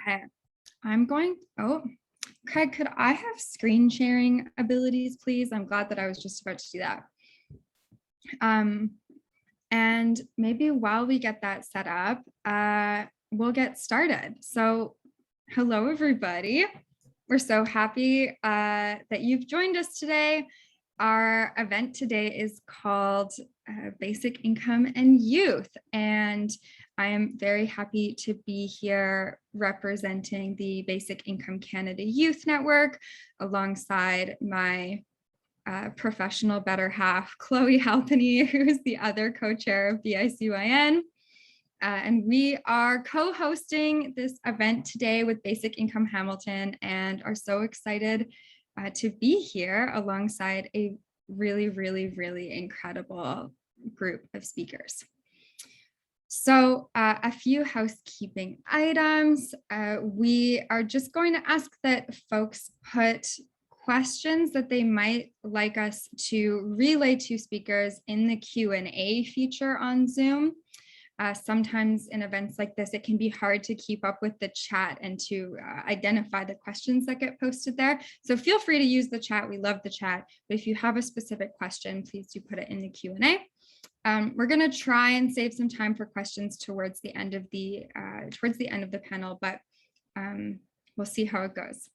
Okay, Craig, could I have screen sharing abilities, please? I'm glad that I was just about to do that. And maybe while we get that set up, we'll get started. So hello, everybody. We're so happy that you've joined us today. Our event today is called Basic Income and Youth, and I am very happy to be here representing the Basic Income Canada Youth Network alongside my professional better half, Chloe Halpenny, who is the other co-chair of BICYN. And we are co-hosting this event today with Basic Income Hamilton and are so excited to be here alongside a really incredible group of speakers. So a few housekeeping items. We are just going to ask that folks put questions that they might like us to relay to speakers in the Q&A feature on Zoom. Sometimes in events like this, it can be hard to keep up with the chat and to identify the questions that get posted there. So feel free to use the chat. We love the chat. But if you have a specific question, please do put it in the Q&A. We're going to try and save some time for questions towards the end of the panel, but we'll see how it goes.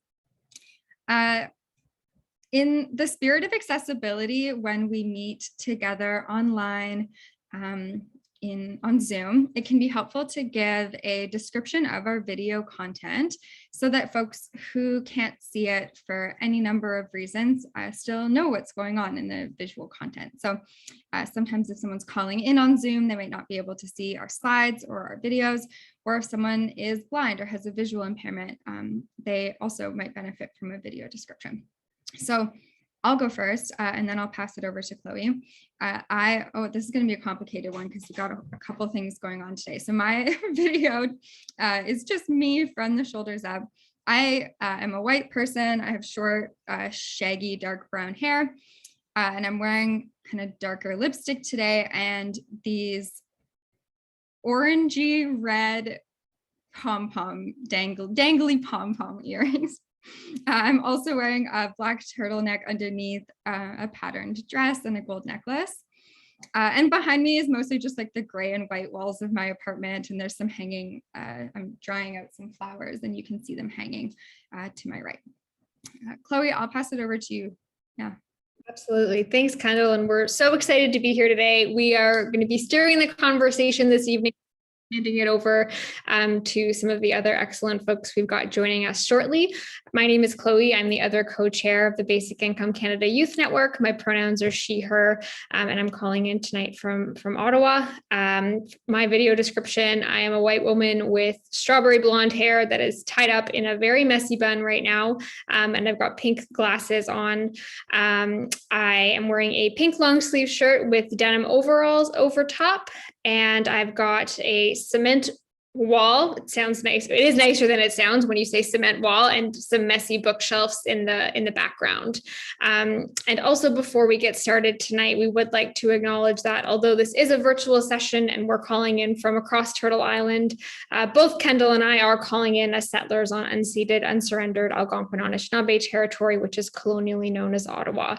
In the spirit of accessibility, when we meet together online, on Zoom, it can be helpful to give a description of our video content so that folks who can't see it for any number of reasons still know what's going on in the visual content. So sometimes if someone's calling in on Zoom, they might not be able to see our slides or our videos, or if someone is blind or has a visual impairment, they also might benefit from a video description. So I'll go first and then I'll pass it over to Chloe. This is going to be a complicated one because we've got a couple things going on today. So my video is just me from the shoulders up. I am a white person. I have short, shaggy, dark brown hair, and I'm wearing kind of darker lipstick today and these orangey red dangly pom-pom earrings. I'm also wearing a black turtleneck underneath a patterned dress and a gold necklace. And behind me is mostly just like the gray and white walls of my apartment. And there's some hanging, I'm drying out some flowers and you can see them hanging to my right. Chloe, I'll pass it over to you. Yeah. Absolutely. Thanks, Kendall. And we're so excited to be here today. We are going to be steering the conversation this evening, handing it over to some of the other excellent folks we've got joining us shortly. My name is Chloe. I'm the other co-chair of the Basic Income Canada Youth Network. My pronouns are she, her, and I'm calling in tonight from Ottawa. My video description, I am a white woman with strawberry blonde hair that is tied up in a very messy bun right now, and I've got pink glasses on. I am wearing a pink long sleeve shirt with denim overalls over top, and I've got a cement wall. It sounds nice. It is nicer than it sounds when you say cement wall, and some messy bookshelves in the background. And also, before we get started tonight, we would like to acknowledge that although this is a virtual session and we're calling in from across Turtle Island, both Kendall and I are calling in as settlers on unceded, unsurrendered Algonquin Anishinaabe territory, which is colonially known as Ottawa.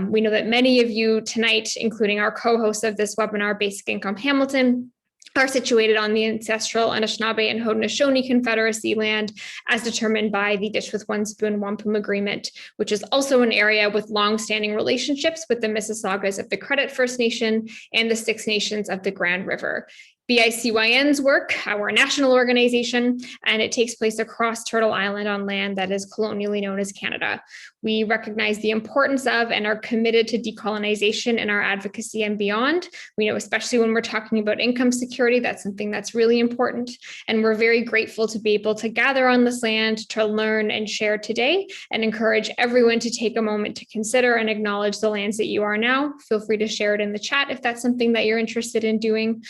We know that many of you tonight, including our co-host of this webinar, Basic Income Hamilton, are situated on the ancestral Anishinaabe and Haudenosaunee Confederacy land as determined by the Dish with One Spoon Wampum Agreement, which is also an area with long-standing relationships with the Mississaugas of the Credit First Nation and the Six Nations of the Grand River. BICYN's work, our national organization, and it takes place across Turtle Island on land that is colonially known as Canada. We recognize the importance of and are committed to decolonization in our advocacy and beyond. We know, especially when we're talking about income security, that's something that's really important. And we're very grateful to be able to gather on this land to learn and share today, and encourage everyone to take a moment to consider and acknowledge the lands that you are now. Feel free to share it in the chat if that's something that you're interested in doing.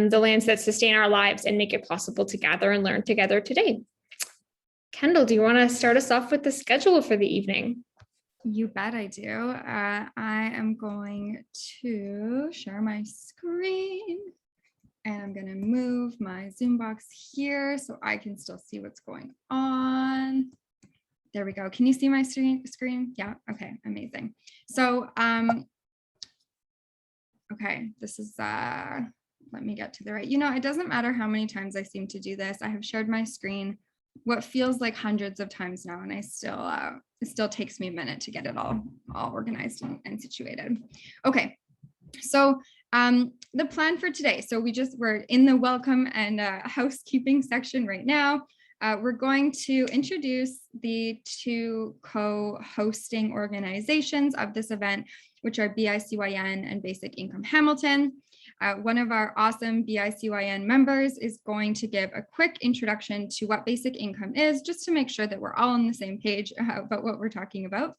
The lands that sustain our lives and make it possible to gather and learn together today. Kendall, do you want to start us off with the schedule for the evening? You bet I do. I am going to share my screen And I'm going to move my Zoom box here so I can still see what's going on. There we go. Can you see my screen? Yeah. Okay. Amazing. So, okay, this is, let me get to the right. It doesn't matter how many times I seem to do this. I have shared my screen what feels like hundreds of times now, and I still, it still takes me a minute to get it all organized and situated. Okay. So the plan for today. So we're in the welcome and housekeeping section right now. We're going to introduce the two co-hosting organizations of this event, which are BICYN and Basic Income Hamilton. One of our awesome BICYN members is going to give a quick introduction to what basic income is, just to make sure that we're all on the same page about what we're talking about.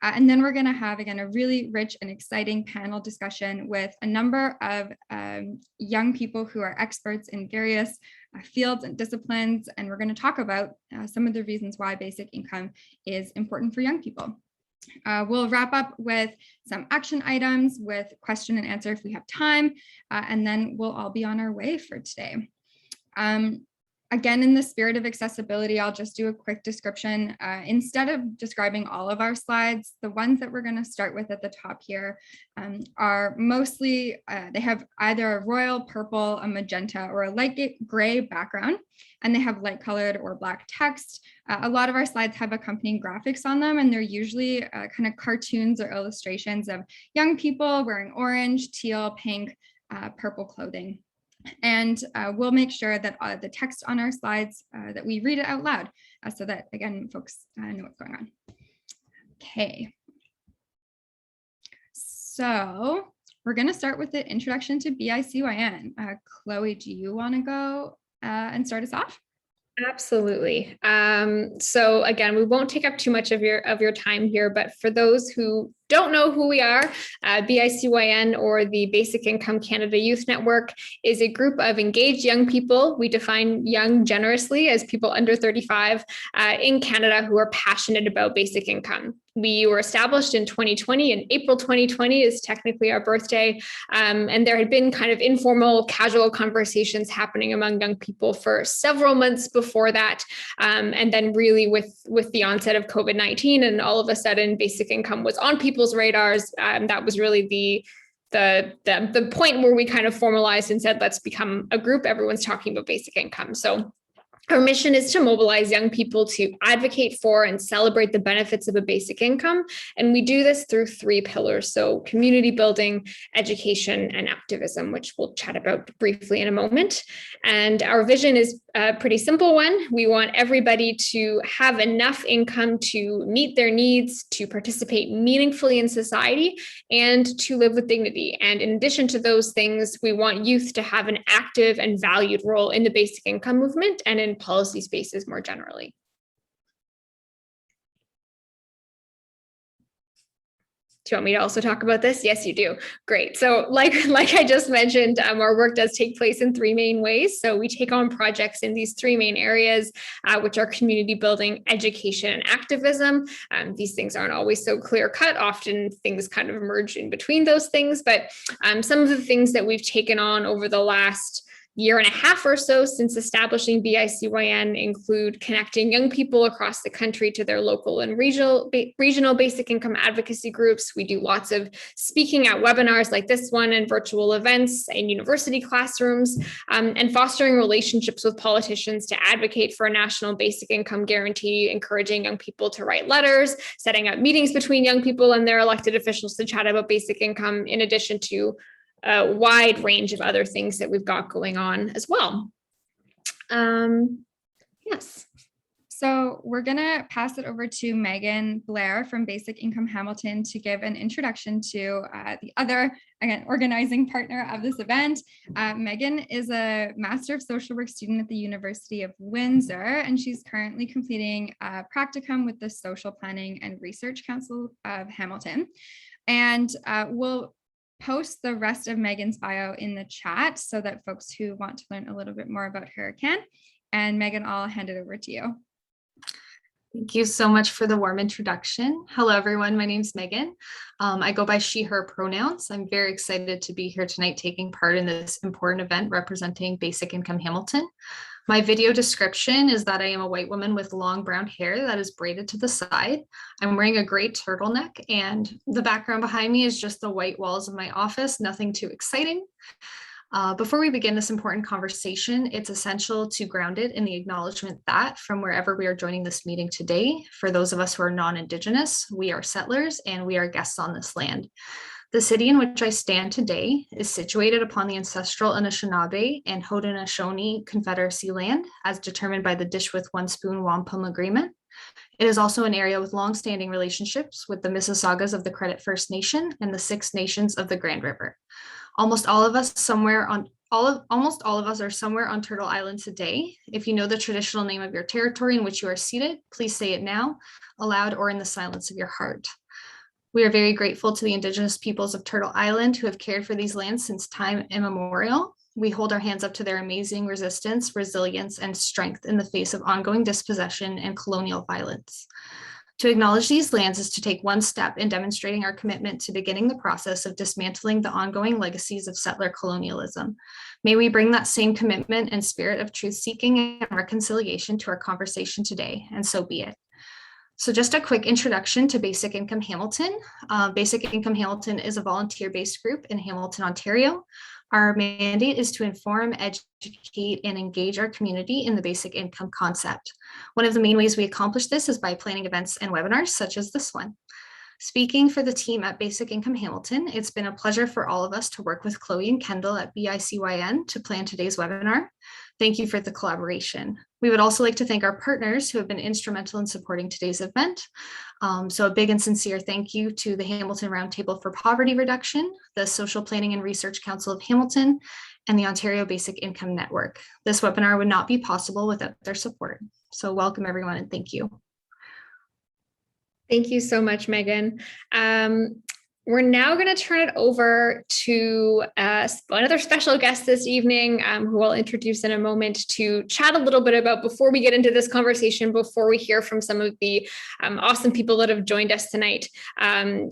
And then we're going to have, again, a really rich and exciting panel discussion with a number of young people who are experts in various fields and disciplines. And we're going to talk about some of the reasons why basic income is important for young people. We'll wrap up with some action items with question and answer if we have time, and then we'll all be on our way for today. Again, in the spirit of accessibility, I'll just do a quick description. Instead of describing all of our slides, the ones that we're going to start with at the top here are mostly, they have either a royal, purple, a magenta, or a light gray background, and they have light colored or black text. A lot of our slides have accompanying graphics on them, and they're usually kind of cartoons or illustrations of young people wearing orange, teal, pink, purple clothing. And we'll make sure that the text on our slides, that we read it out loud so that, again, folks know what's going on. Okay. So we're going to start with the introduction to BICYN. Chloe, do you want to go and start us off? Absolutely. So again, we won't take up too much of your time here, but for those who don't know who we are, BICYN, or the Basic Income Canada Youth Network, is a group of engaged young people. We define young generously as people under 35 in Canada who are passionate about basic income. We were established in 2020, and April 2020 is technically our birthday. And there had been kind of informal, casual conversations happening among young people for several months before that. And then really with the onset of COVID-19, and all of a sudden basic income was on people's radars. That was really the point where we kind of formalized and said, let's become a group. Everyone's talking about basic income. So our mission is to mobilize young people to advocate for and celebrate the benefits of a basic income. And we do this through 3 pillars. So community building, education, and activism, which we'll chat about briefly in a moment. And our vision is a pretty simple one. We want everybody to have enough income to meet their needs, to participate meaningfully in society, and to live with dignity. And in addition to those things, we want youth to have an active and valued role in the basic income movement and in policy spaces more generally. Do you want me to also talk about this? Yes, you do. Great. So like I just mentioned, our work does take place in 3 main ways. So we take on projects in these 3 main areas, which are community building, education, and activism. These things aren't always so clear cut. Often things kind of emerge in between those things. But some of the things that we've taken on over the last year and a half or so since establishing BICYN include connecting young people across the country to their local and regional basic income advocacy groups. We do lots of speaking at webinars like this one, and virtual events in university classrooms, and fostering relationships with politicians to advocate for a national basic income guarantee, encouraging young people to write letters, setting up meetings between young people and their elected officials to chat about basic income, in addition to a wide range of other things that we've got going on as well. Yes. So we're going to pass it over to Megan Blair from Basic Income Hamilton to give an introduction to the other, again, organizing partner of this event. Megan is a Master of Social Work student at the University of Windsor, and she's currently completing a practicum with the Social Planning and Research Council of Hamilton. And we'll post the rest of Megan's bio in the chat so that folks who want to learn a little bit more about her can. And Megan, I'll hand it over to you. Thank you so much for the warm introduction. Hello, everyone. My name's Megan. I go by she, her pronouns. I'm very excited to be here tonight taking part in this important event representing Basic Income Hamilton. My video description is that I am a white woman with long brown hair that is braided to the side. I'm wearing a gray turtleneck, and the background behind me is just the white walls of my office, nothing too exciting. Before we begin this important conversation, it's essential to ground it in the acknowledgement that from wherever we are joining this meeting today, for those of us who are non-Indigenous, we are settlers and we are guests on this land. The city in which I stand today is situated upon the ancestral Anishinaabe and Haudenosaunee Confederacy land, as determined by the Dish with One Spoon Wampum Agreement. It is also an area with long-standing relationships with the Mississaugas of the Credit First Nation and the Six Nations of the Grand River. Almost all of us are somewhere on Turtle Island today. If you know the traditional name of your territory in which you are seated, please say it now, aloud, or in the silence of your heart. We are very grateful to the Indigenous peoples of Turtle Island who have cared for these lands since time immemorial. We hold our hands up to their amazing resistance, resilience, and strength in the face of ongoing dispossession and colonial violence. To acknowledge these lands is to take one step in demonstrating our commitment to beginning the process of dismantling the ongoing legacies of settler colonialism. May we bring that same commitment and spirit of truth-seeking and reconciliation to our conversation today, and so be it. So just a quick introduction to Basic Income Hamilton. Basic Income Hamilton is a volunteer-based group in Hamilton, Ontario. Our mandate is to inform, educate, and engage our community in the basic income concept. One of the main ways we accomplish this is by planning events and webinars such as this one. Speaking for the team at Basic Income Hamilton, it's been a pleasure for all of us to work with Chloe and Kendall at BICYN to plan today's webinar. Thank you for the collaboration. We would also like to thank our partners who have been instrumental in supporting today's event. So a big and sincere thank you to the Hamilton Roundtable for Poverty Reduction, the Social Planning and Research Council of Hamilton, and the Ontario Basic Income Network. This webinar would not be possible without their support. So welcome everyone and thank you. Thank you so much, Megan. We're now going to turn it over to another special guest this evening, who I'll introduce in a moment to chat a little bit about before we get into this conversation, before we hear from some of the awesome people that have joined us tonight.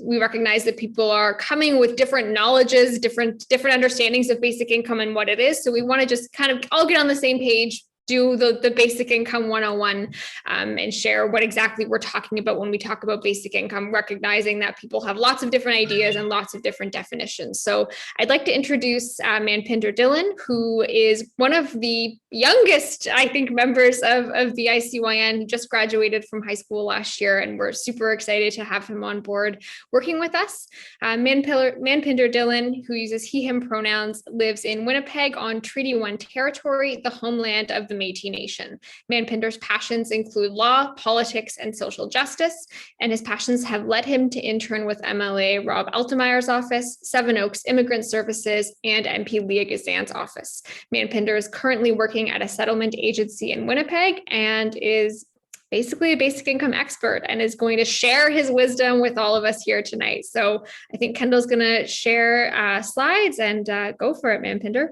We recognize that people are coming with different knowledges, different understandings of basic income and what it is. So we want to just kind of all get on the same page, do the basic income 101 and share what exactly we're talking about when we talk about basic income, recognizing that people have lots of different ideas and lots of different definitions. So I'd like to introduce Manpinder Dillon, who is one of the youngest, I think, members of BICYN. He just graduated from high school last year, and we're super excited to have him on board working with us. Manpinder Dillon, who uses he, him pronouns, lives in Winnipeg on Treaty 1 territory, the homeland of the Métis Nation. Manpinder's passions include law, politics, and social justice, and his passions have led him to intern with MLA Rob Altemeyer's office, Seven Oaks Immigrant Services, and MP Leah Gazan's office. Manpinder is currently working at a settlement agency in Winnipeg and is basically a basic income expert and is going to share his wisdom with all of us here tonight. So I think Kendall's going to share slides and go for it, Manpinder.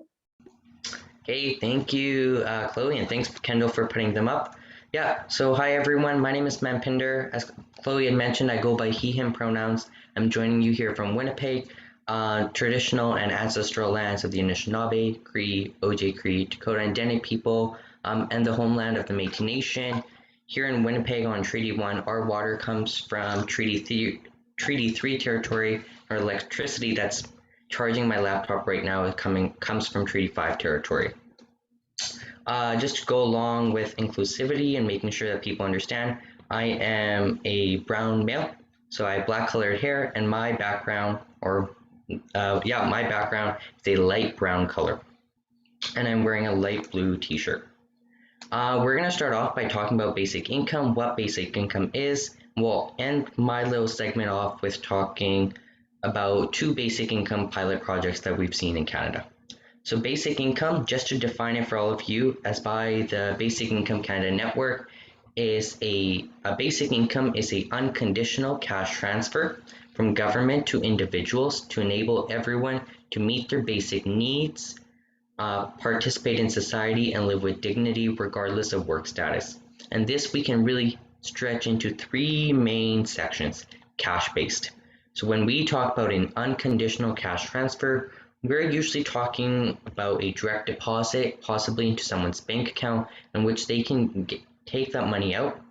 Hey, thank you, Chloe, and thanks, Kendall, for putting them up. Yeah, so hi, everyone. My name is Manpinder. As Chloe had mentioned, I go by he, him pronouns. I'm joining you here from Winnipeg, traditional and ancestral lands of the Anishinaabe, Cree, OJ Cree, Dakota, and Dene people, and the homeland of the Métis Nation. Here in Winnipeg on Treaty 1, our water comes from Treaty 3 territory. Our electricity that's charging my laptop right now comes from Treaty 5 territory. Just to go along with inclusivity and making sure that people understand, I am a brown male, so I have black colored hair, and my background, is a light brown color, and I'm wearing a light blue t-shirt. We're going to start off by talking about basic income, what basic income is. We'll end my little segment off with talking about 2 basic income pilot projects that we've seen in Canada. So basic income, just to define it for all of you, as by the Basic Income Canada Network, is a basic income is a unconditional cash transfer from government to individuals to enable everyone to meet their basic needs, participate in society, and live with dignity regardless of work status. And this we can really stretch into three main sections: cash-based. So when we talk about an unconditional cash transfer, we're usually talking about a direct deposit, possibly into someone's bank account, in which they can take that money out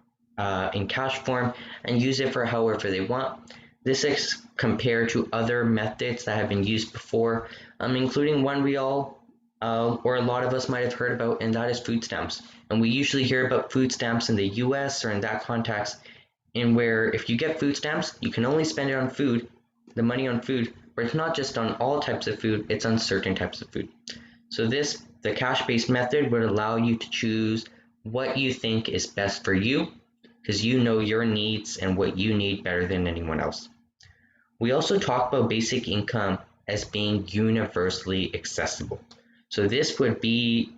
in cash form and use it for however they want. This is compared to other methods that have been used before, including one we all or a lot of us might have heard about, and that is food stamps. And we usually hear about food stamps in the US or in that context, in where if you get food stamps, you can only spend it on food, the money on food, but it's not just on all types of food, it's on certain types of food. So the cash-based method would allow you to choose what you think is best for you, because you know your needs and what you need better than anyone else. We also talk about basic income as being universally accessible. So this would be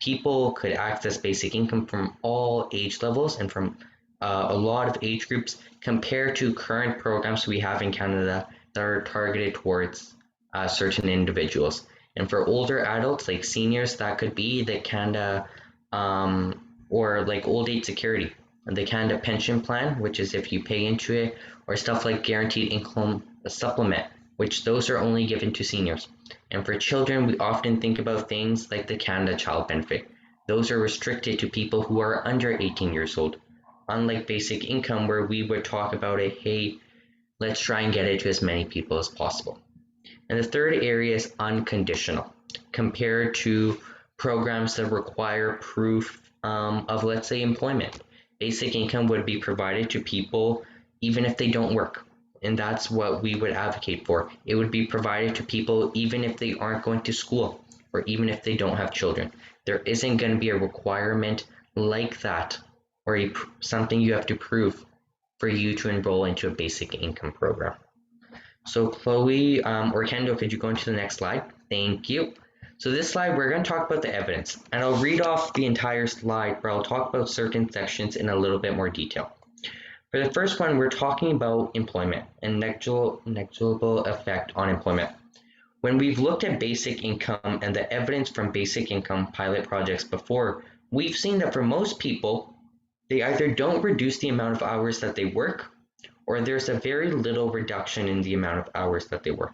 people could access basic income from all age levels and from a lot of age groups compared to current programs we have in Canada that are targeted towards certain individuals. And for older adults like seniors, that could be the Canada or like old age security, the Canada pension plan, which is if you pay into it, or stuff like guaranteed income supplement, which those are only given to seniors. And for children, we often think about things like the Canada Child Benefit. Those are restricted to people who are under 18 years old. Unlike basic income, where we would talk about it, hey, let's try and get it to as many people as possible. And the third area is unconditional, compared to programs that require proof of, let's say, employment. Basic income would be provided to people even if they don't work. And that's what we would advocate for. It would be provided to people even if they aren't going to school or even if they don't have children. There isn't going to be a requirement like that or something you have to prove for you to enroll into a basic income program. So Chloe or Kendall, could you go into the next slide? Thank you. So this slide, we're going to talk about the evidence, and I'll read off the entire slide where I'll talk about certain sections in a little bit more detail. For the first one, we're talking about employment and negligible effect on employment. When we've looked at basic income and the evidence from basic income pilot projects before, we've seen that for most people, they either don't reduce the amount of hours that they work, or there's a very little reduction in the amount of hours that they work.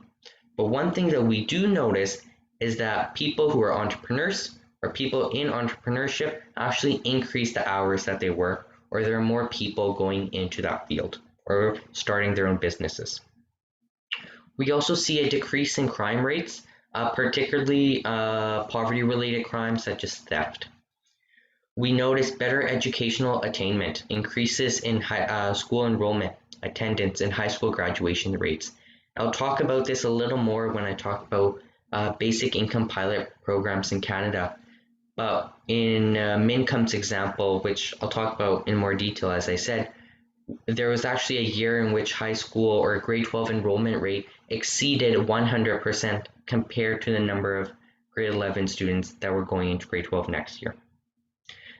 But one thing that we do notice is that people who are entrepreneurs or people in entrepreneurship actually increase the hours that they work, or there are more people going into that field or starting their own businesses. We also see a decrease in crime rates, particularly poverty-related crimes such as theft. We notice better educational attainment, increases in school enrollment, attendance, and high school graduation rates. I'll talk about this a little more when I talk about basic income pilot programs in Canada. But in Mincom's example, which I'll talk about in more detail, as I said, there was actually a year in which high school or grade 12 enrollment rate exceeded 100% compared to the number of grade 11 students that were going into grade 12 next year.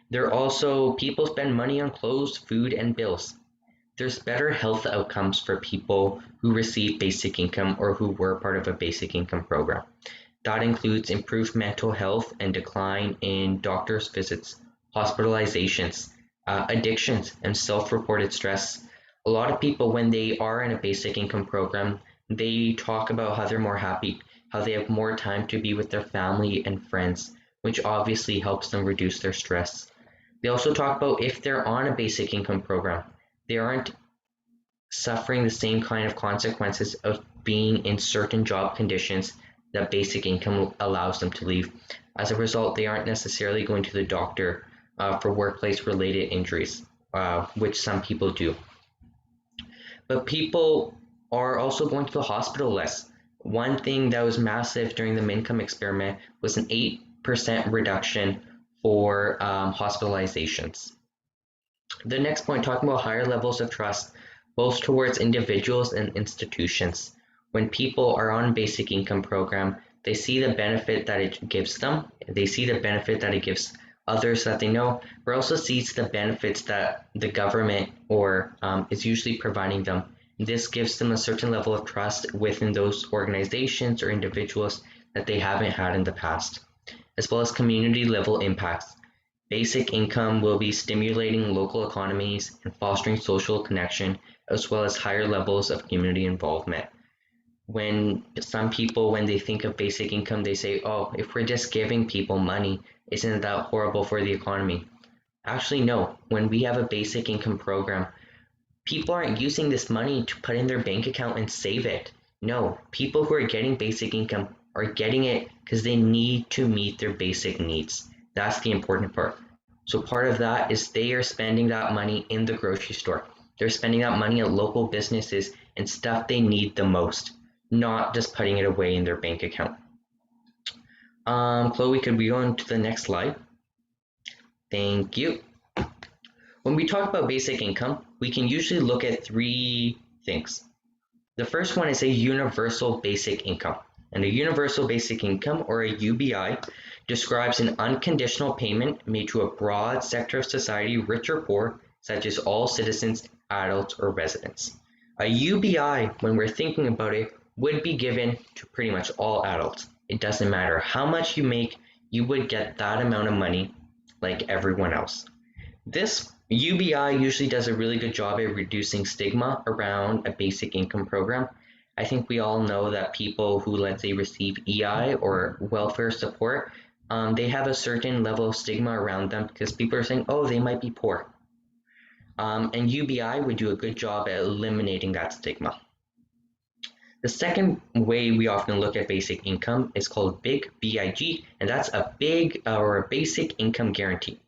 There are also people spend money on clothes, food, and bills. There's better health outcomes for people who receive basic income or who were part of a basic income program. That includes improved mental health and decline in doctor's visits, hospitalizations, addictions, and self-reported stress. A lot of people, when they are in a basic income program, they talk about how they're more happy, how they have more time to be with their family and friends, which obviously helps them reduce their stress. They also talk about if they're on a basic income program, they aren't suffering the same kind of consequences of being in certain job conditions that basic income allows them to leave. As a result, they aren't necessarily going to the doctor for workplace-related injuries, which some people do. But people are also going to the hospital less. One thing that was massive during the Mincom experiment was an 8% reduction for hospitalizations. The next point, talking about higher levels of trust, both towards individuals and institutions. When people are on a basic income program, they see the benefit that it gives them. They see the benefit that it gives others that they know, but also sees the benefits that the government or is usually providing them. This gives them a certain level of trust within those organizations or individuals that they haven't had in the past, as well as community level impacts. Basic income will be stimulating local economies and fostering social connection, as well as higher levels of community involvement. When some people, when they think of basic income, they say, oh, if we're just giving people money, isn't that horrible for the economy? Actually, no. When we have a basic income program, people aren't using this money to put in their bank account and save it. No, people who are getting basic income are getting it because they need to meet their basic needs. That's the important part. So part of that is they are spending that money in the grocery store. They're spending that money at local businesses and stuff they need the most, not just putting it away in their bank account. Chloe, could we go on to the next slide? Thank you. When we talk about basic income, we can usually look at three things. The first one is a universal basic income. And a universal basic income, or a UBI, describes an unconditional payment made to a broad sector of society, rich or poor, such as all citizens, adults, or residents. A UBI, when we're thinking about it, would be given to pretty much all adults. It doesn't matter how much you make, you would get that amount of money like everyone else. This UBI usually does a really good job at reducing stigma around a basic income program. I think we all know that people who, let's say, receive EI or welfare support, they have a certain level of stigma around them because people are saying, oh, they might be poor. And UBI would do a good job at eliminating that stigma. The second way we often look at basic income is called BIG, B-I-G, and that's a big or a basic income guarantee.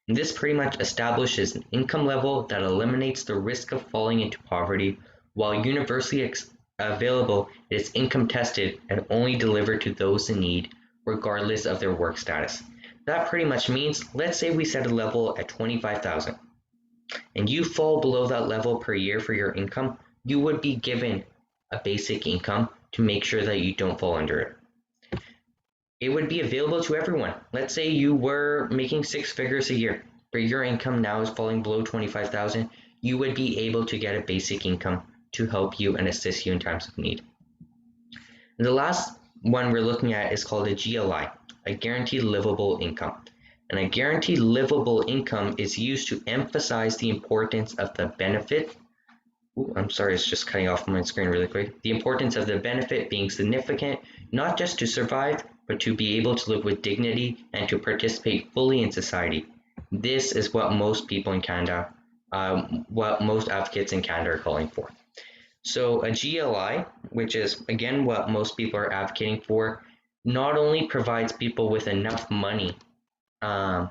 And this pretty much establishes an income level that eliminates the risk of falling into poverty. While universally available, it is income tested and only delivered to those in need, regardless of their work status. That pretty much means, let's say we set a level at $25,000, and you fall below that level per year for your income, you would be given a basic income to make sure that you don't fall under it. It would be available to everyone. Let's say you were making 6 figures a year, but your income now is falling below $25,000. You would be able to get a basic income to help you and assist you in times of need. And the last one we're looking at is called a GLI, a guaranteed livable income. And a guaranteed livable income is used to emphasize the importance of the benefit. I'm sorry, it's just cutting off my screen really quick. The importance of the benefit being significant, not just to survive, but to be able to live with dignity and to participate fully in society. This is what most people in Canada, what most advocates in Canada are calling for. So a GLI, which is again what most people are advocating for, not only provides people with enough money to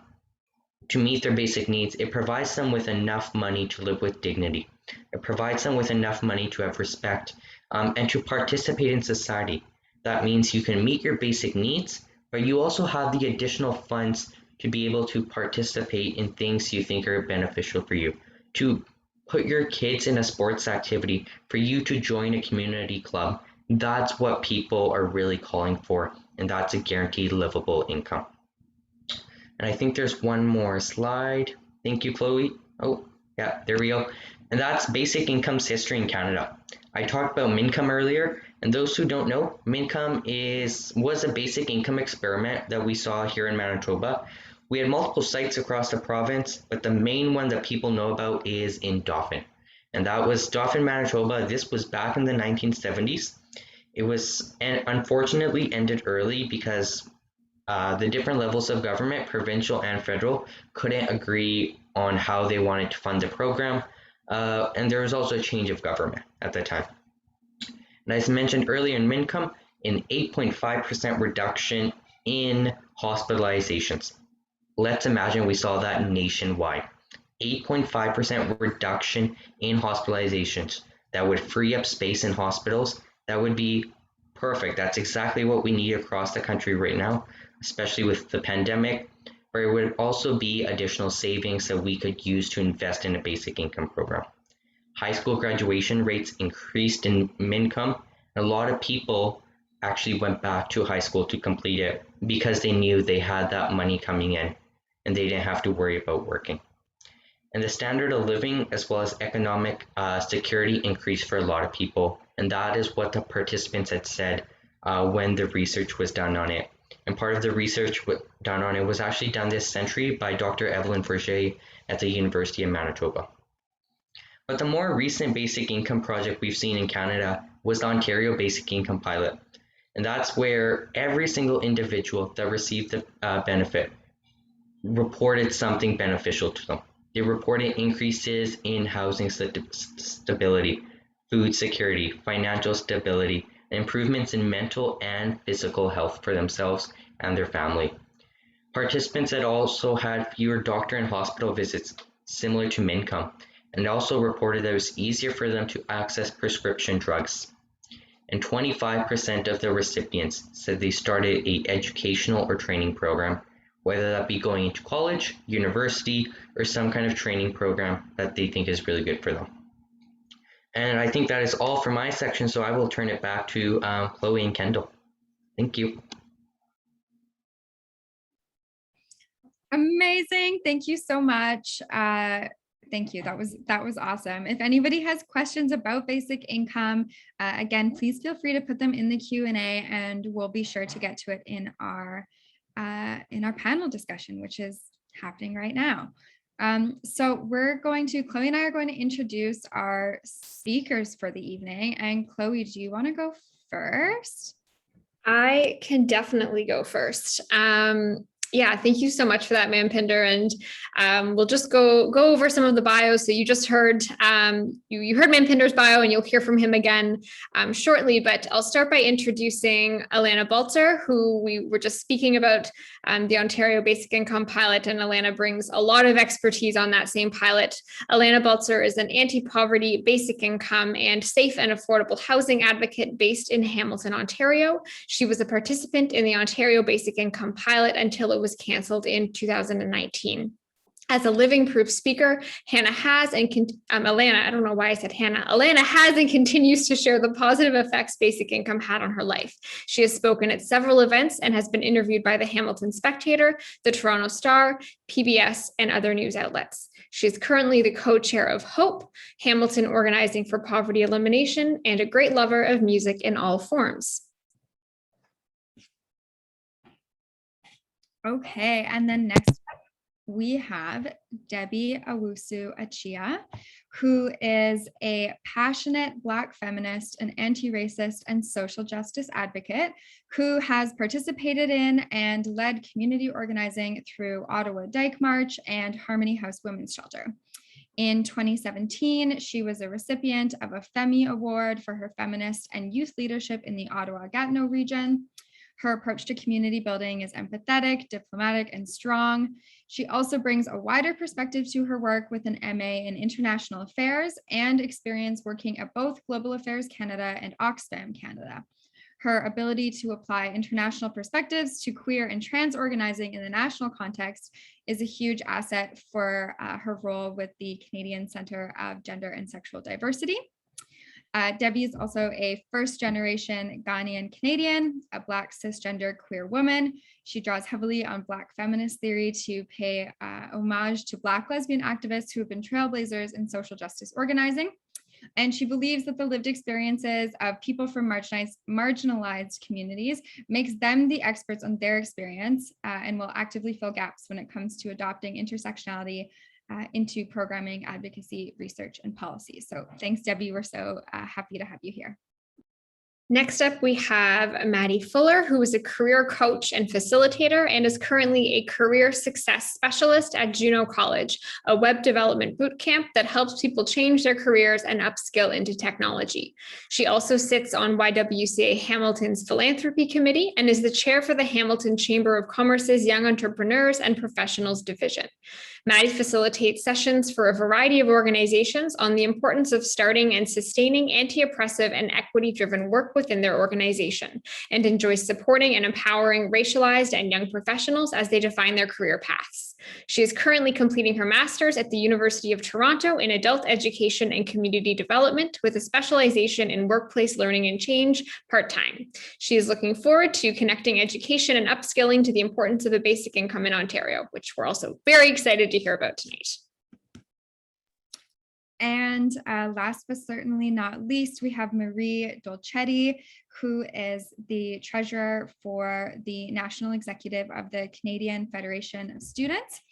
meet their basic needs, it provides them with enough money to live with dignity. It provides them with enough money to have respect and to participate in society. That means you can meet your basic needs, but you also have the additional funds to be able to participate in things you think are beneficial for you, to put your kids in a sports activity, for you to join a community club. That's what people are really calling for, and that's a guaranteed livable income. And I think there's one more slide. Thank you, Chloe. Oh, yeah, there we go. And that's basic income's history in Canada. I talked about Mincome earlier, and those who don't know, Mincome was a basic income experiment that we saw here in Manitoba. We had multiple sites across the province, but the main one that people know about is in Dauphin. And that was Dauphin, Manitoba. This was back in the 1970s. It was, and unfortunately ended early because the different levels of government, provincial and federal, couldn't agree on how they wanted to fund the program. And there was also a change of government at the time. And as mentioned earlier in Mincome, an 8.5% reduction in hospitalizations. Let's imagine we saw that nationwide. 8.5% reduction in hospitalizations. That would free up space in hospitals. That would be perfect. That's exactly what we need across the country right now, especially with the pandemic. But it would also be additional savings that we could use to invest in a basic income program. High school graduation rates increased in Mincome. A lot of people actually went back to high school to complete it because they knew they had that money coming in and they didn't have to worry about working. And the standard of living as well as economic security increased for a lot of people. And that is what the participants had said when the research was done on it. and part of the research done on it was actually done this century by Dr. Evelyn Forget at the University of Manitoba. But the more recent basic income project we've seen in Canada was the Ontario Basic Income Pilot. And that's where every single individual that received the benefit reported something beneficial to them. They reported increases in housing stability, food security, financial stability, and improvements in mental and physical health for themselves and their family. Participants had also had fewer doctor and hospital visits, similar to MINCOME, and also reported that it was easier for them to access prescription drugs. And 25% of the recipients said they started an educational or training program, whether that be going into college, university, or some kind of training program that they think is really good for them. And I think that is all for my section, so I will turn it back to Chloe and Kendall. Thank you. Amazing. Thank you so much. Thank you. That was awesome. If anybody has questions about basic income, again, please feel free to put them in the Q&A, and we'll be sure to get to it in our panel discussion, which is happening right now. So Chloe and I are going to introduce our speakers for the evening. And Chloe, do you want to go first? I can definitely go first. Yeah, thank you so much for that, Manpinder. And we'll just go over some of the bios. So you just heard, you heard Manpinder's bio, and you'll hear from him again shortly. But I'll start by introducing ALANA BALTZER, who we were just speaking about, the Ontario Basic Income Pilot, and ALANA brings a lot of expertise on that same pilot. ALANA BALTZER is an anti-poverty, basic income, and safe and affordable housing advocate based in Hamilton, Ontario. She was a participant in the Ontario Basic Income Pilot until it was canceled in 2019. As a living proof speaker, ALANA has and continues to share the positive effects basic income had on her life. She has spoken at several events and has been interviewed by the Hamilton Spectator, the Toronto Star, PBS, and other news outlets. She is currently the co-chair of HOPE, Hamilton Organizing for Poverty Elimination, and a great lover of music in all forms. Okay, and then next up, we have Debbie OWUSU-AKYEEAH, who is a passionate Black feminist, and anti-racist and social justice advocate who has participated in and led community organizing through Ottawa Dyke March and Harmony House Women's Shelter. In 2017, she was a recipient of a Femi Award for her feminist and youth leadership in the Ottawa-Gatineau region. Her approach to community building is empathetic, diplomatic, and strong. She also brings a wider perspective to her work with an MA in International Affairs and experience working at both Global Affairs Canada and Oxfam Canada. Her ability to apply international perspectives to queer and trans organizing in the national context is a huge asset for her role with the Canadian Centre of Gender and Sexual Diversity. Debbie is also a first-generation Ghanaian Canadian, a Black cisgender queer woman. She draws heavily on Black feminist theory to pay homage to Black lesbian activists who have been trailblazers in social justice organizing. And she believes that the lived experiences of people from marginalized communities makes them the experts on their experience, and will actively fill gaps when it comes to adopting intersectionality into programming, advocacy, research, and policy. So thanks, Debbie. We're so happy to have you here. Next up, we have Maddie Fuller, who is a career coach and facilitator and is currently a career success specialist at Juno College, a web development bootcamp that helps people change their careers and upskill into technology. She also sits on YWCA Hamilton's Philanthropy Committee and is the chair for the Hamilton Chamber of Commerce's Young Entrepreneurs and Professionals Division. Maddie facilitates sessions for a variety of organizations on the importance of starting and sustaining anti-oppressive and equity-driven work within their organization, and enjoys supporting and empowering racialized and young professionals as they define their career paths. She is currently completing her master's at the University of Toronto in adult education and community development with a specialization in workplace learning and change part-time. She is looking forward to connecting education and upskilling to the importance of a basic income in Ontario, which we're also very excited to hear about tonight. And last but certainly not least, we have Marie Dolcetti, who is the treasurer for the National Executive of the Canadian Federation of Students.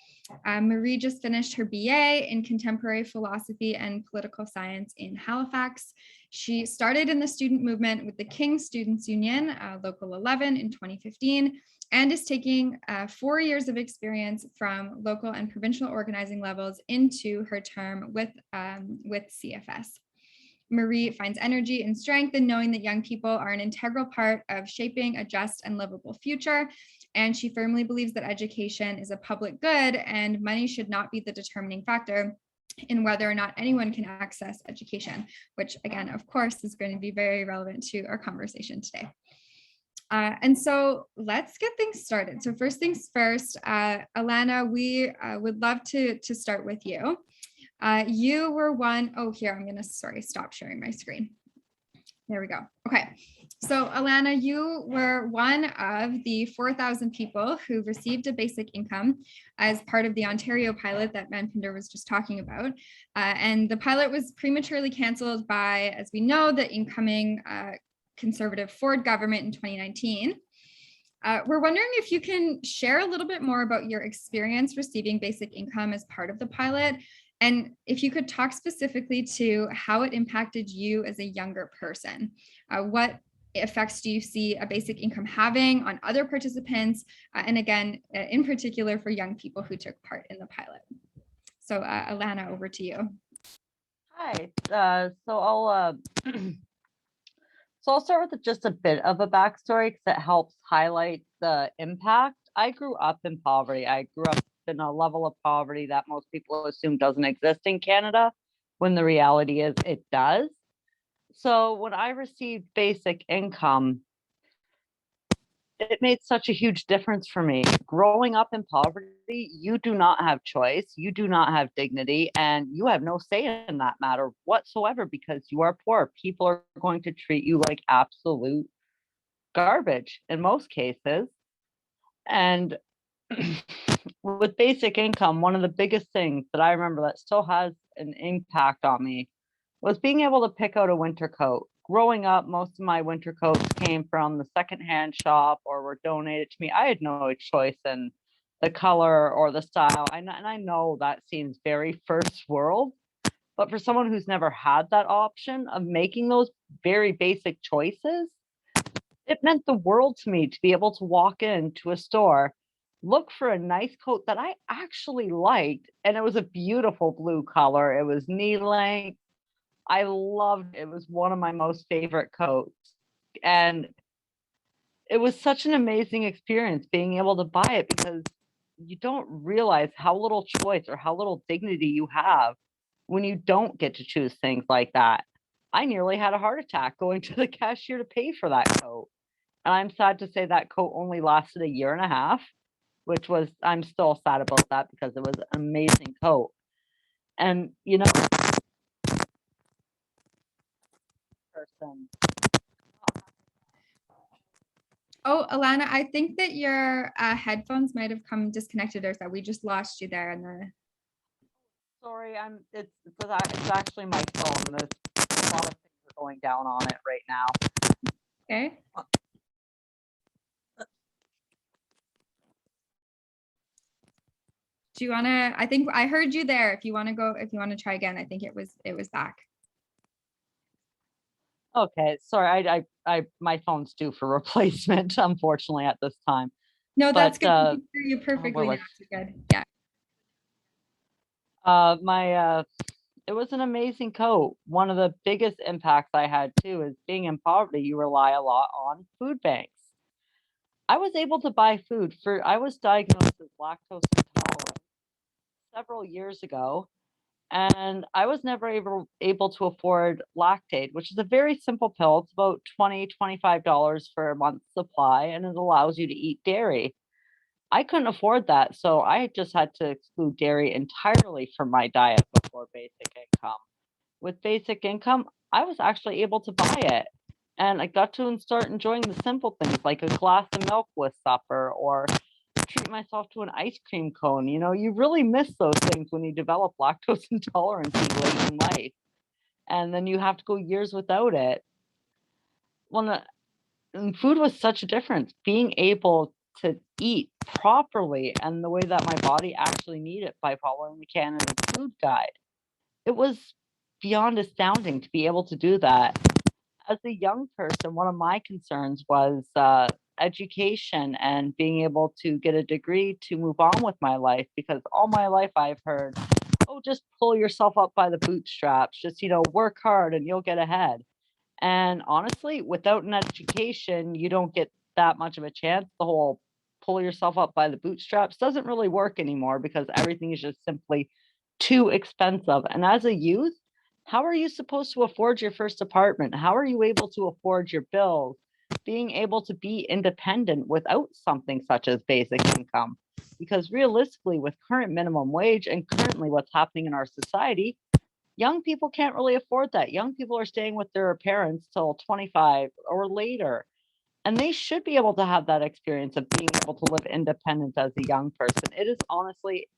Marie just finished her BA in Contemporary Philosophy and Political Science in Halifax. She started in the student movement with the King Students Union, Local 11 in 2015, and is taking 4 years of experience from local and provincial organizing levels into her term with CFS. Marie finds energy and strength in knowing that young people are an integral part of shaping a just and livable future. And she firmly believes that education is a public good and money should not be the determining factor in whether or not anyone can access education, which again, of course, is going to be very relevant to our conversation today. And so let's get things started. So first things first, Alana, we would love to start with you. You were one, oh, here, I'm gonna, sorry, stop sharing my screen. There we go. Okay. So Alana, you were one of the 4,000 people who received a basic income as part of the Ontario pilot that Manpinder was just talking about. And the pilot was prematurely canceled by, as we know, the incoming Conservative Ford government in 2019. We're wondering if you can share a little bit more about your experience receiving basic income as part of the pilot, and if you could talk specifically to how it impacted you as a younger person. What effects do you see a basic income having on other participants, and again, in particular for young people who took part in the pilot? So Alana, over to you. Hi, so I'll start with just a bit of a backstory because it helps highlight the impact. I grew up in poverty. I grew up in a level of poverty that most people assume doesn't exist in Canada, when the reality is it does. So when I received basic income, it made such a huge difference for me. Growing up in poverty, you do not have choice, you do not have dignity, and you have no say in that matter whatsoever because you are poor. People are going to treat you like absolute garbage in most cases. And with basic income, one of the biggest things that I remember that still has an impact on me was being able to pick out a winter coat. Growing up, most of my winter coats came from the secondhand shop or were donated to me. I had no choice in the color or the style. And I know that seems very first world, but for someone who's never had that option of making those very basic choices, it meant the world to me to be able to walk into a store, look for a nice coat that I actually liked, and it was a beautiful blue color. It was knee length. I loved it. It was one of my most favorite coats. And it was such an amazing experience being able to buy it because you don't realize how little choice or how little dignity you have when you don't get to choose things like that. I nearly had a heart attack going to the cashier to pay for that coat. And I'm sad to say that coat only lasted a year and a half, which was, I'm still sad about that because it was an amazing coat. And, you know, person. Oh, Alana, I think that your headphones might have come disconnected or so. We just lost you there in the. Sorry, it's actually my phone. There's a lot of things are going down on it right now. Okay. Do you want to, I think I heard you there. If you want to try again, I think it was back. Okay, sorry, I my phone's due for replacement, unfortunately, at this time. No, that's But, good. I can hear you perfectly now. So good. Yeah. It was an amazing coat. One of the biggest impacts I had too is being in poverty, you rely a lot on food banks. I was able to buy food I was diagnosed as lactose intolerant several years ago, and I was never able to afford Lactaid, which is a very simple pill. It's about $25 for a month's supply, and it allows you to eat dairy. I couldn't afford that, so I just had to exclude dairy entirely from my diet before basic income. With basic income, I was actually able to buy it, and I got to start enjoying the simple things like a glass of milk with supper or treat myself to an ice cream cone. You know, you really miss those things when you develop lactose intolerance late in life. And then you have to go years without it. And food was such a difference. Being able to eat properly and the way that my body actually needed by following the Canada Food Guide. It was beyond astounding to be able to do that. As a young person, one of my concerns was education and being able to get a degree to move on with my life, because all my life I've heard, oh, just pull yourself up by the bootstraps, just, you know, work hard and you'll get ahead. And honestly, without an education, you don't get that much of a chance. The whole pull yourself up by the bootstraps doesn't really work anymore because everything is just simply too expensive. And as a youth, how are you supposed to afford your first apartment? How are you able to afford your bills? Being able to be independent without something such as basic income. Because realistically, with current minimum wage and currently what's happening in our society, young people can't really afford that. Young people are staying with their parents till 25 or later. And they should be able to have that experience of being able to live independent as a young person. It is honestly,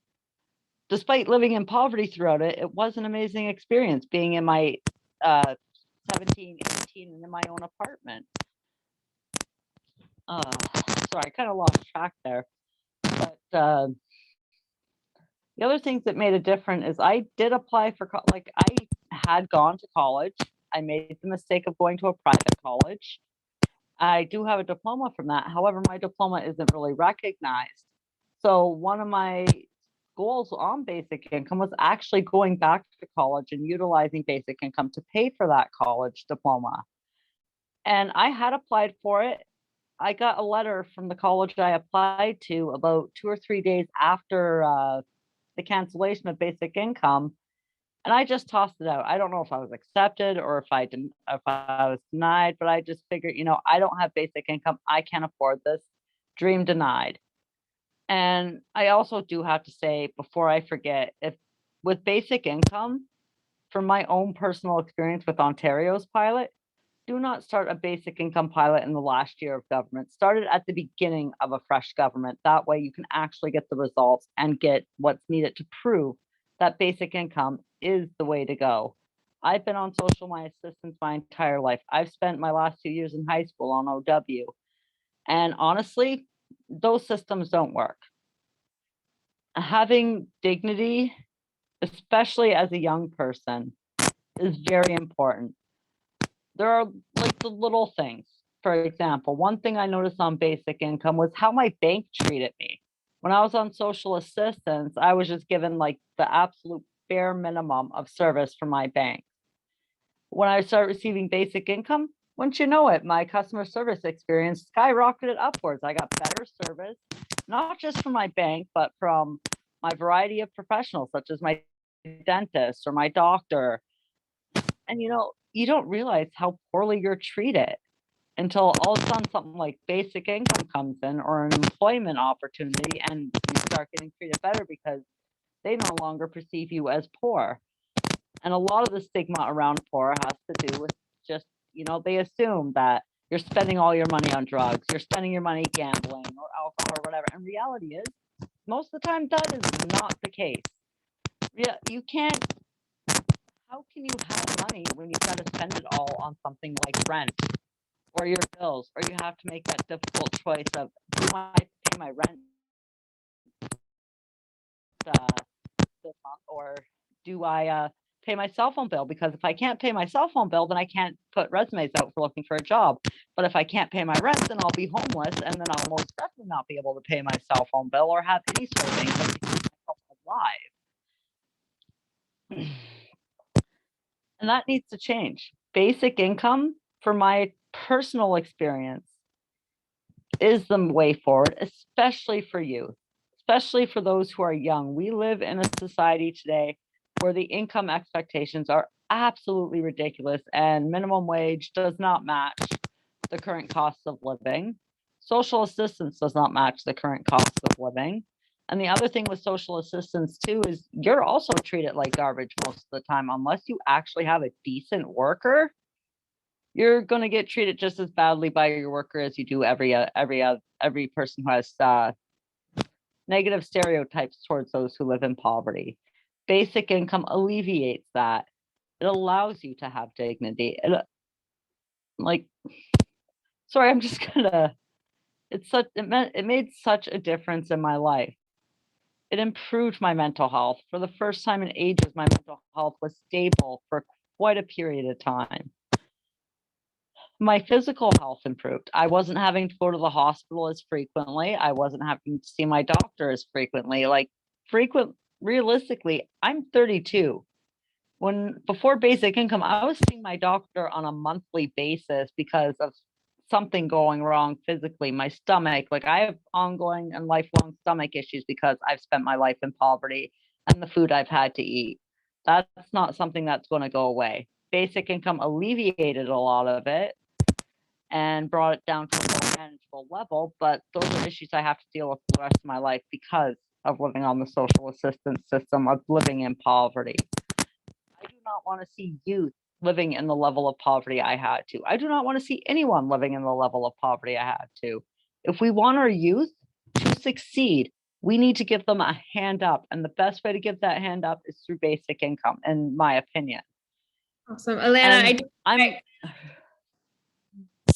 despite living in poverty throughout it, it was an amazing experience being in my 17, 18 and in my own apartment. Sorry, I kind of lost track there. But the other things that made a difference is I did apply for, like, I had gone to college. I made the mistake of going to a private college. I do have a diploma from that. However, my diploma isn't really recognized. So one of my goals on basic income was actually going back to college and utilizing basic income to pay for that college diploma. And I had applied for it. I got a letter from the college I applied to about 2 or 3 days after the cancellation of basic income, and I just tossed it out. I don't know if I was accepted or if I was denied, but I just figured, you know, I don't have basic income. I can't afford this. Dream denied. And I also do have to say, before I forget, if with basic income, from my own personal experience with Ontario's pilot, do not start a basic income pilot in the last year of government. Start it at the beginning of a fresh government. That way you can actually get the results and get what's needed to prove that basic income is the way to go. I've been on social my assistance my entire life. I've spent my last 2 years in high school on OW. And honestly, those systems don't work. Having dignity, especially as a young person, is very important. There are like the little things. For example, one thing I noticed on basic income was how my bank treated me. When I was on social assistance, I was just given like the absolute bare minimum of service from my bank. When I started receiving basic income, wouldn't you know it, my customer service experience skyrocketed upwards. I got better service, not just from my bank, but from my variety of professionals, such as my dentist or my doctor. And you know, you don't realize how poorly you're treated until all of a sudden something like basic income comes in or an employment opportunity and you start getting treated better because they no longer perceive you as poor. And a lot of the stigma around poor has to do with just, you know, they assume that you're spending all your money on drugs, you're spending your money gambling or alcohol or whatever. And reality is, most of the time that is not the case. Yeah, you can't, how can you have money when you've got to spend it all on something like rent or your bills, or you have to make that difficult choice of, do I pay my rent this month, or do I pay my cell phone bill? Because if I can't pay my cell phone bill, then I can't put resumes out for looking for a job. But if I can't pay my rent, then I'll be homeless, and then I'll most definitely not be able to pay my cell phone bill or have any sort of income to keep myself alive. And that needs to change. Basic income, for my personal experience, is the way forward, especially for youth, especially for those who are young. We live in a society today where the income expectations are absolutely ridiculous and minimum wage does not match the current costs of living. Social assistance does not match the current costs of living. And the other thing with social assistance too is you're also treated like garbage most of the time. Unless you actually have a decent worker, you're going to get treated just as badly by your worker as you do every person who has negative stereotypes towards those who live in poverty. Basic income alleviates that. It allows you to have dignity. Sorry, I'm just gonna, it made such a difference in my life. It improved my mental health. For the first time in ages, my mental health was stable for quite a period of time. My physical health improved. I wasn't having to go to the hospital as frequently. I wasn't having to see my doctor as frequently. Realistically, I'm 32. Before basic income, I was seeing my doctor on a monthly basis because of something going wrong physically. My stomach, I have ongoing and lifelong stomach issues because I've spent my life in poverty and the food I've had to eat. That's not something that's going to go away. Basic income alleviated a lot of it and brought it down to a more manageable level, but those are issues I have to deal with the rest of my life because of living on the social assistance system, of living in poverty. I do not want to see youth living in the level of poverty I had to. I do not want to see anyone living in the level of poverty I had to. If we want our youth to succeed, we need to give them a hand up. And the best way to give that hand up is through basic income, in my opinion. Awesome. Alana, I'm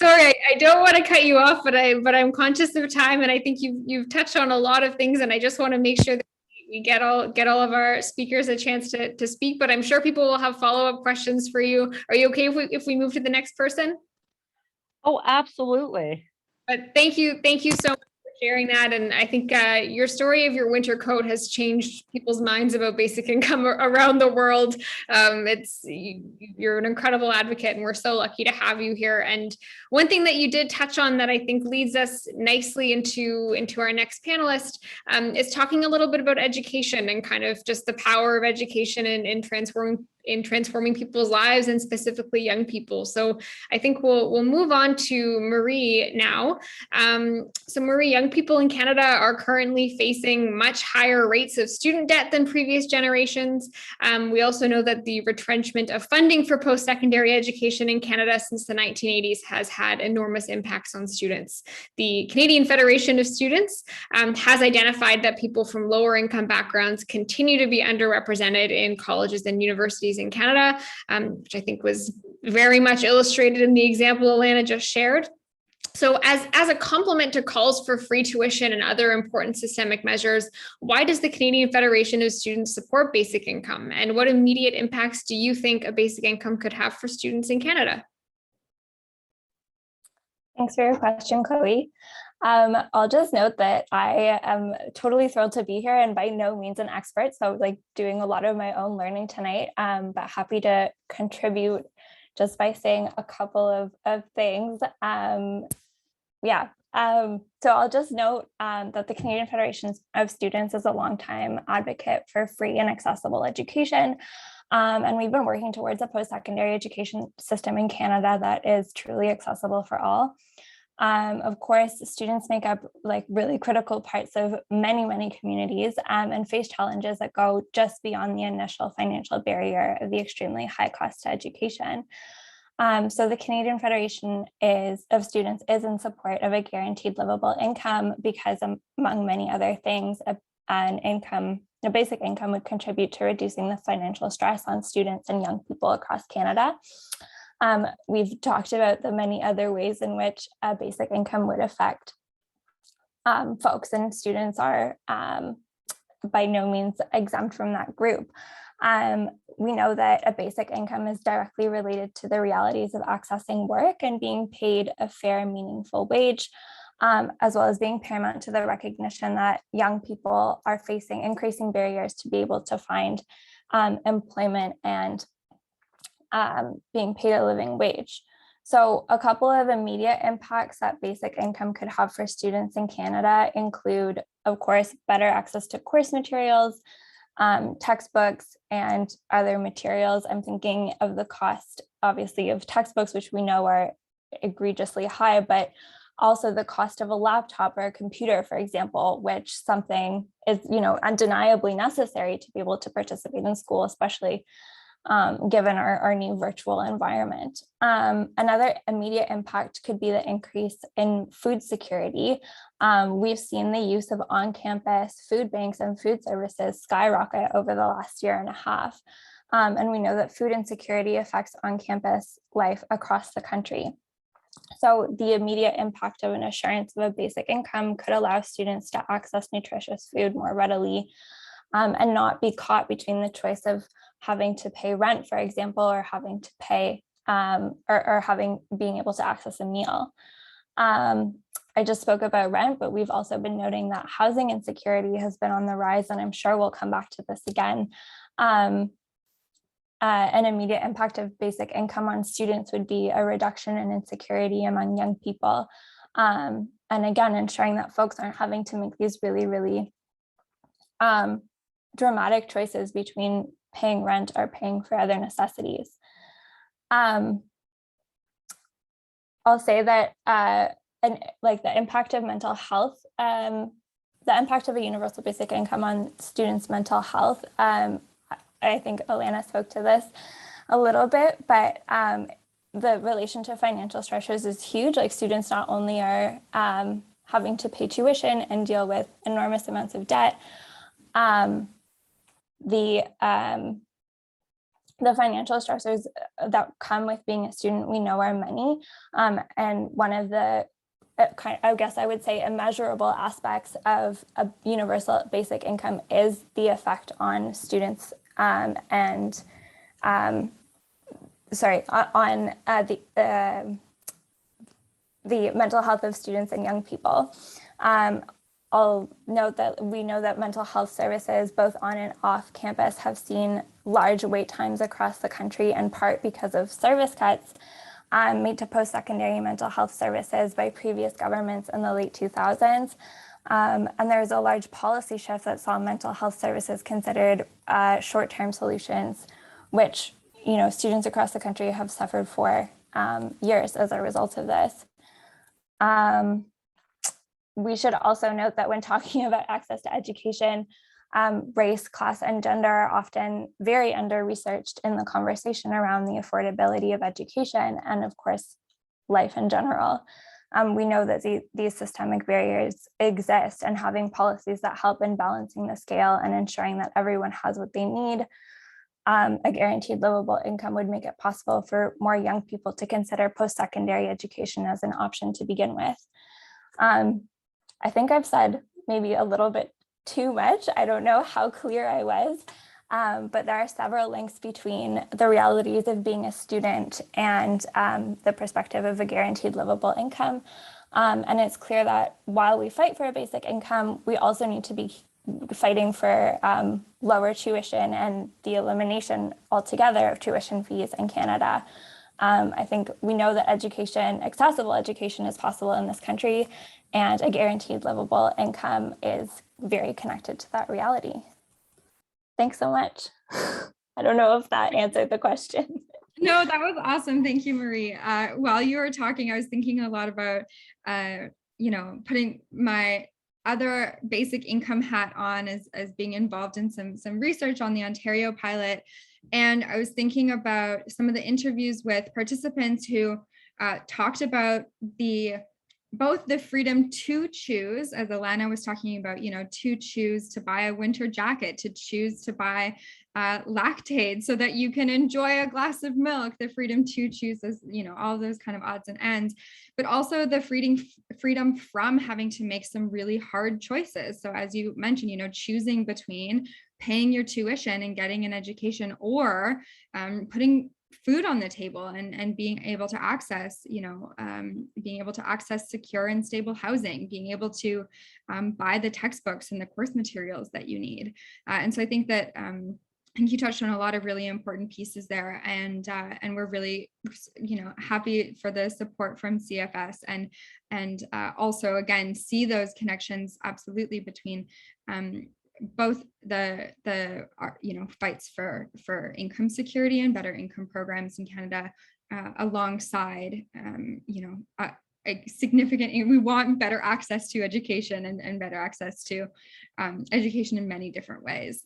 sorry, I don't want to cut you off, but I'm conscious of time, and I think you've touched on a lot of things, and I just want to make sure that we get all of our speakers a chance to speak. But I'm sure people will have follow-up questions for you. Are you okay if we move to the next person? Oh, absolutely. But thank you so much for sharing that. And I think your story of your winter coat has changed people's minds about basic income around the world. You're an incredible advocate, and we're so lucky to have you here. And one thing that you did touch on that I think leads us nicely into our next panelist is talking a little bit about education and kind of just the power of education in transforming people's lives, and specifically young people. So I think we'll move on to Marie now. So Marie, young people in Canada are currently facing much higher rates of student debt than previous generations. We also know that the retrenchment of funding for post-secondary education in Canada since the 1980s has had enormous impacts on students. The Canadian Federation of Students has identified that people from lower income backgrounds continue to be underrepresented in colleges and universities in Canada, which I think was very much illustrated in the example Alana just shared. So as a complement to calls for free tuition and other important systemic measures, why does the Canadian Federation of Students support basic income? And what immediate impacts do you think a basic income could have for students in Canada? Thanks for your question, Chloe. I'll just note that I am totally thrilled to be here and by no means an expert. So doing a lot of my own learning tonight, but happy to contribute just by saying a couple of things. So I'll just note that the Canadian Federation of Students is a longtime advocate for free and accessible education. And we've been working towards a post-secondary education system in Canada that is truly accessible for all. Of course, students make up really critical parts of many communities and face challenges that go just beyond the initial financial barrier of the extremely high cost to education. So the Canadian Federation of Students is in support of a guaranteed livable income because, among many other things, a basic income would contribute to reducing the financial stress on students and young people across Canada. We've talked about the many other ways in which a basic income would affect folks, and students are by no means exempt from that group. We know that a basic income is directly related to the realities of accessing work and being paid a fair and meaningful wage, as well as being paramount to the recognition that young people are facing increasing barriers to be able to find employment and being paid a living wage. So a couple of immediate impacts that basic income could have for students in Canada include, of course, better access to course materials, textbooks, and other materials. I'm thinking of the cost, obviously, of textbooks, which we know are egregiously high, but also the cost of a laptop or a computer, for example, which something is, undeniably necessary to be able to participate in school, especially given our new virtual environment. Another immediate impact could be the increase in food security. We've seen the use of on-campus food banks and food services skyrocket over the last year and a half. And we know that food insecurity affects on-campus life across the country. So the immediate impact of an assurance of a basic income could allow students to access nutritious food more readily, and not be caught between the choice of having to pay rent, for example, or having to pay being able to access a meal. I just spoke about rent, but we've also been noting that housing insecurity has been on the rise, and I'm sure we'll come back to this again. An immediate impact of basic income on students would be a reduction in insecurity among young people. And again, ensuring that folks aren't having to make these really, really dramatic choices between paying rent or paying for other necessities. I'll say that the impact of mental health, the impact of a universal basic income on students' mental health, I think Alana spoke to this a little bit, but the relation to financial stressors is huge. Like, students not only are having to pay tuition and deal with enormous amounts of debt, the financial stressors that come with being a student, we know, are many. And one of the, I guess I would say, immeasurable aspects of a universal basic income is the effect on students on the mental health of students and young people. I'll note that we know that mental health services, both on and off campus, have seen large wait times across the country, in part because of service cuts made to post-secondary mental health services by previous governments in the late 2000s. And there's a large policy shift that saw mental health services considered short-term solutions, which, you know, students across the country have suffered for years as a result of this. We should also note that when talking about access to education, race, class, and gender are often very under-researched in the conversation around the affordability of education and, of course, life in general. We know that these systemic barriers exist, and having policies that help in balancing the scale and ensuring that everyone has what they need, a guaranteed livable income, would make it possible for more young people to consider post-secondary education as an option to begin with. I think I've said maybe a little bit too much. I don't know how clear I was, but there are several links between the realities of being a student and the perspective of a guaranteed livable income. And it's clear that while we fight for a basic income, we also need to be fighting for lower tuition and the elimination altogether of tuition fees in Canada. I think we know that accessible education is possible in this country, and a guaranteed livable income is very connected to that reality. Thanks so much. I don't know if that answered the question. No, that was awesome. Thank you, Marie. While you were talking, I was thinking a lot about, putting my other basic income hat on as being involved in some research on the Ontario pilot. And I was thinking about some of the interviews with participants who talked about both the freedom to choose, as Alana was talking about, to choose to buy a winter jacket, to choose to buy Lactaid so that you can enjoy a glass of milk, the freedom to choose, all those kind of odds and ends, but also the freedom from having to make some really hard choices. So as you mentioned, choosing between paying your tuition and getting an education, or putting food on the table and being able to access, secure and stable housing, being able to buy the textbooks and the course materials that you need. And so I think that I think you touched on a lot of really important pieces there, and we're really, happy for the support from CFS, and also again see those connections absolutely between both the fights for income security and better income programs in Canada, alongside we want better access to education and better access to education in many different ways.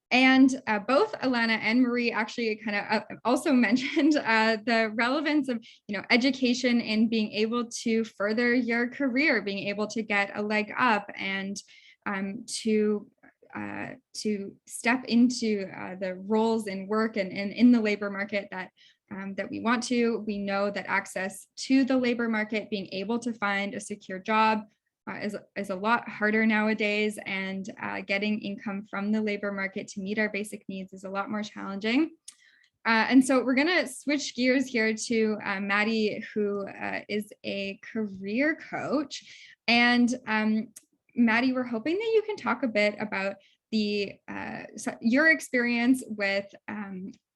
And both Alana and Marie actually kind of also mentioned the relevance of, education and being able to further your career, being able to get a leg up and to step into the roles in work and in the labor market that we want to. We know that access to the labor market, being able to find a secure job, is a lot harder nowadays, and getting income from the labor market to meet our basic needs is a lot more challenging. And so we're going to switch gears here to Maddie, who is a career coach. And Maddie, we're hoping that you can talk a bit about your experience with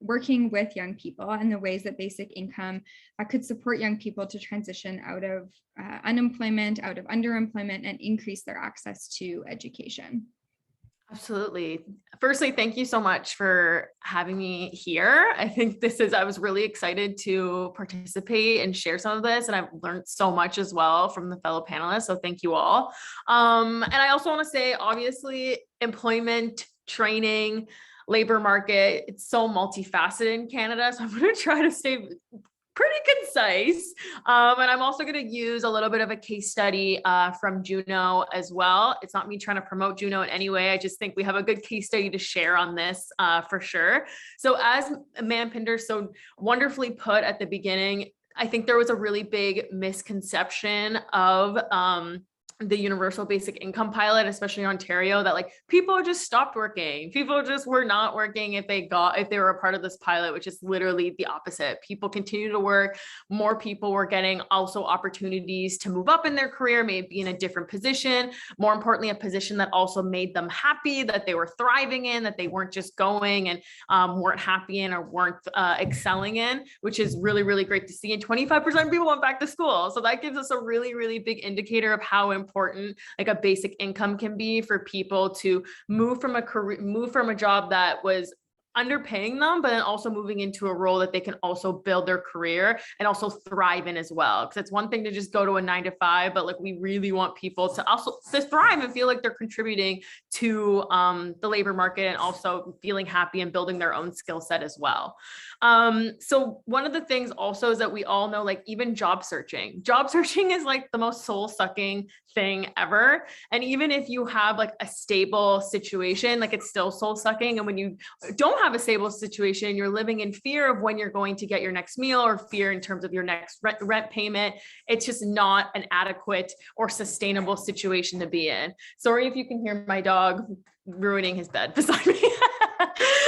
working with young people and the ways that basic income could support young people to transition out of unemployment, out of underemployment, and increase their access to education. Absolutely. Firstly, thank you so much for having me here. I think I was really excited to participate and share some of this, and I've learned so much as well from the fellow panelists. So thank you all. And I also want to say, obviously, employment, training, labor market, it's so multifaceted in Canada. So I'm going to try to stay pretty concise. And I'm also going to use a little bit of a case study from Juno as well. It's not me trying to promote Juno in any way. I just think we have a good case study to share on this for sure. So as Manpinder so wonderfully put at the beginning, I think there was a really big misconception of the universal basic income pilot, especially in Ontario, that like people just stopped working. People just were not working if they were a part of this pilot, which is literally the opposite. People continue to work. More people were getting also opportunities to move up in their career, maybe in a different position. More importantly, a position that also made them happy, that they were thriving in, that they weren't just going and weren't happy in or weren't excelling in, which is really, really great to see. And 25% of people went back to school. So that gives us a really, really big indicator of how important like a basic income can be for people to move from a job that was underpaying them, but then also moving into a role that they can also build their career and also thrive in as well. Because it's one thing to just go to a 9-to-5, but like we really want people to also thrive and feel like they're contributing to the labor market and also feeling happy and building their own skill set as well. So one of the things also is that we all know, like even job searching is like the most soul sucking thing ever. And even if you have like a stable situation, like it's still soul sucking. And when you don't have a stable situation, you're living in fear of when you're going to get your next meal or fear in terms of your next rent payment. It's just not an adequate or sustainable situation to be in. Sorry if you can hear my dog ruining his bed beside me.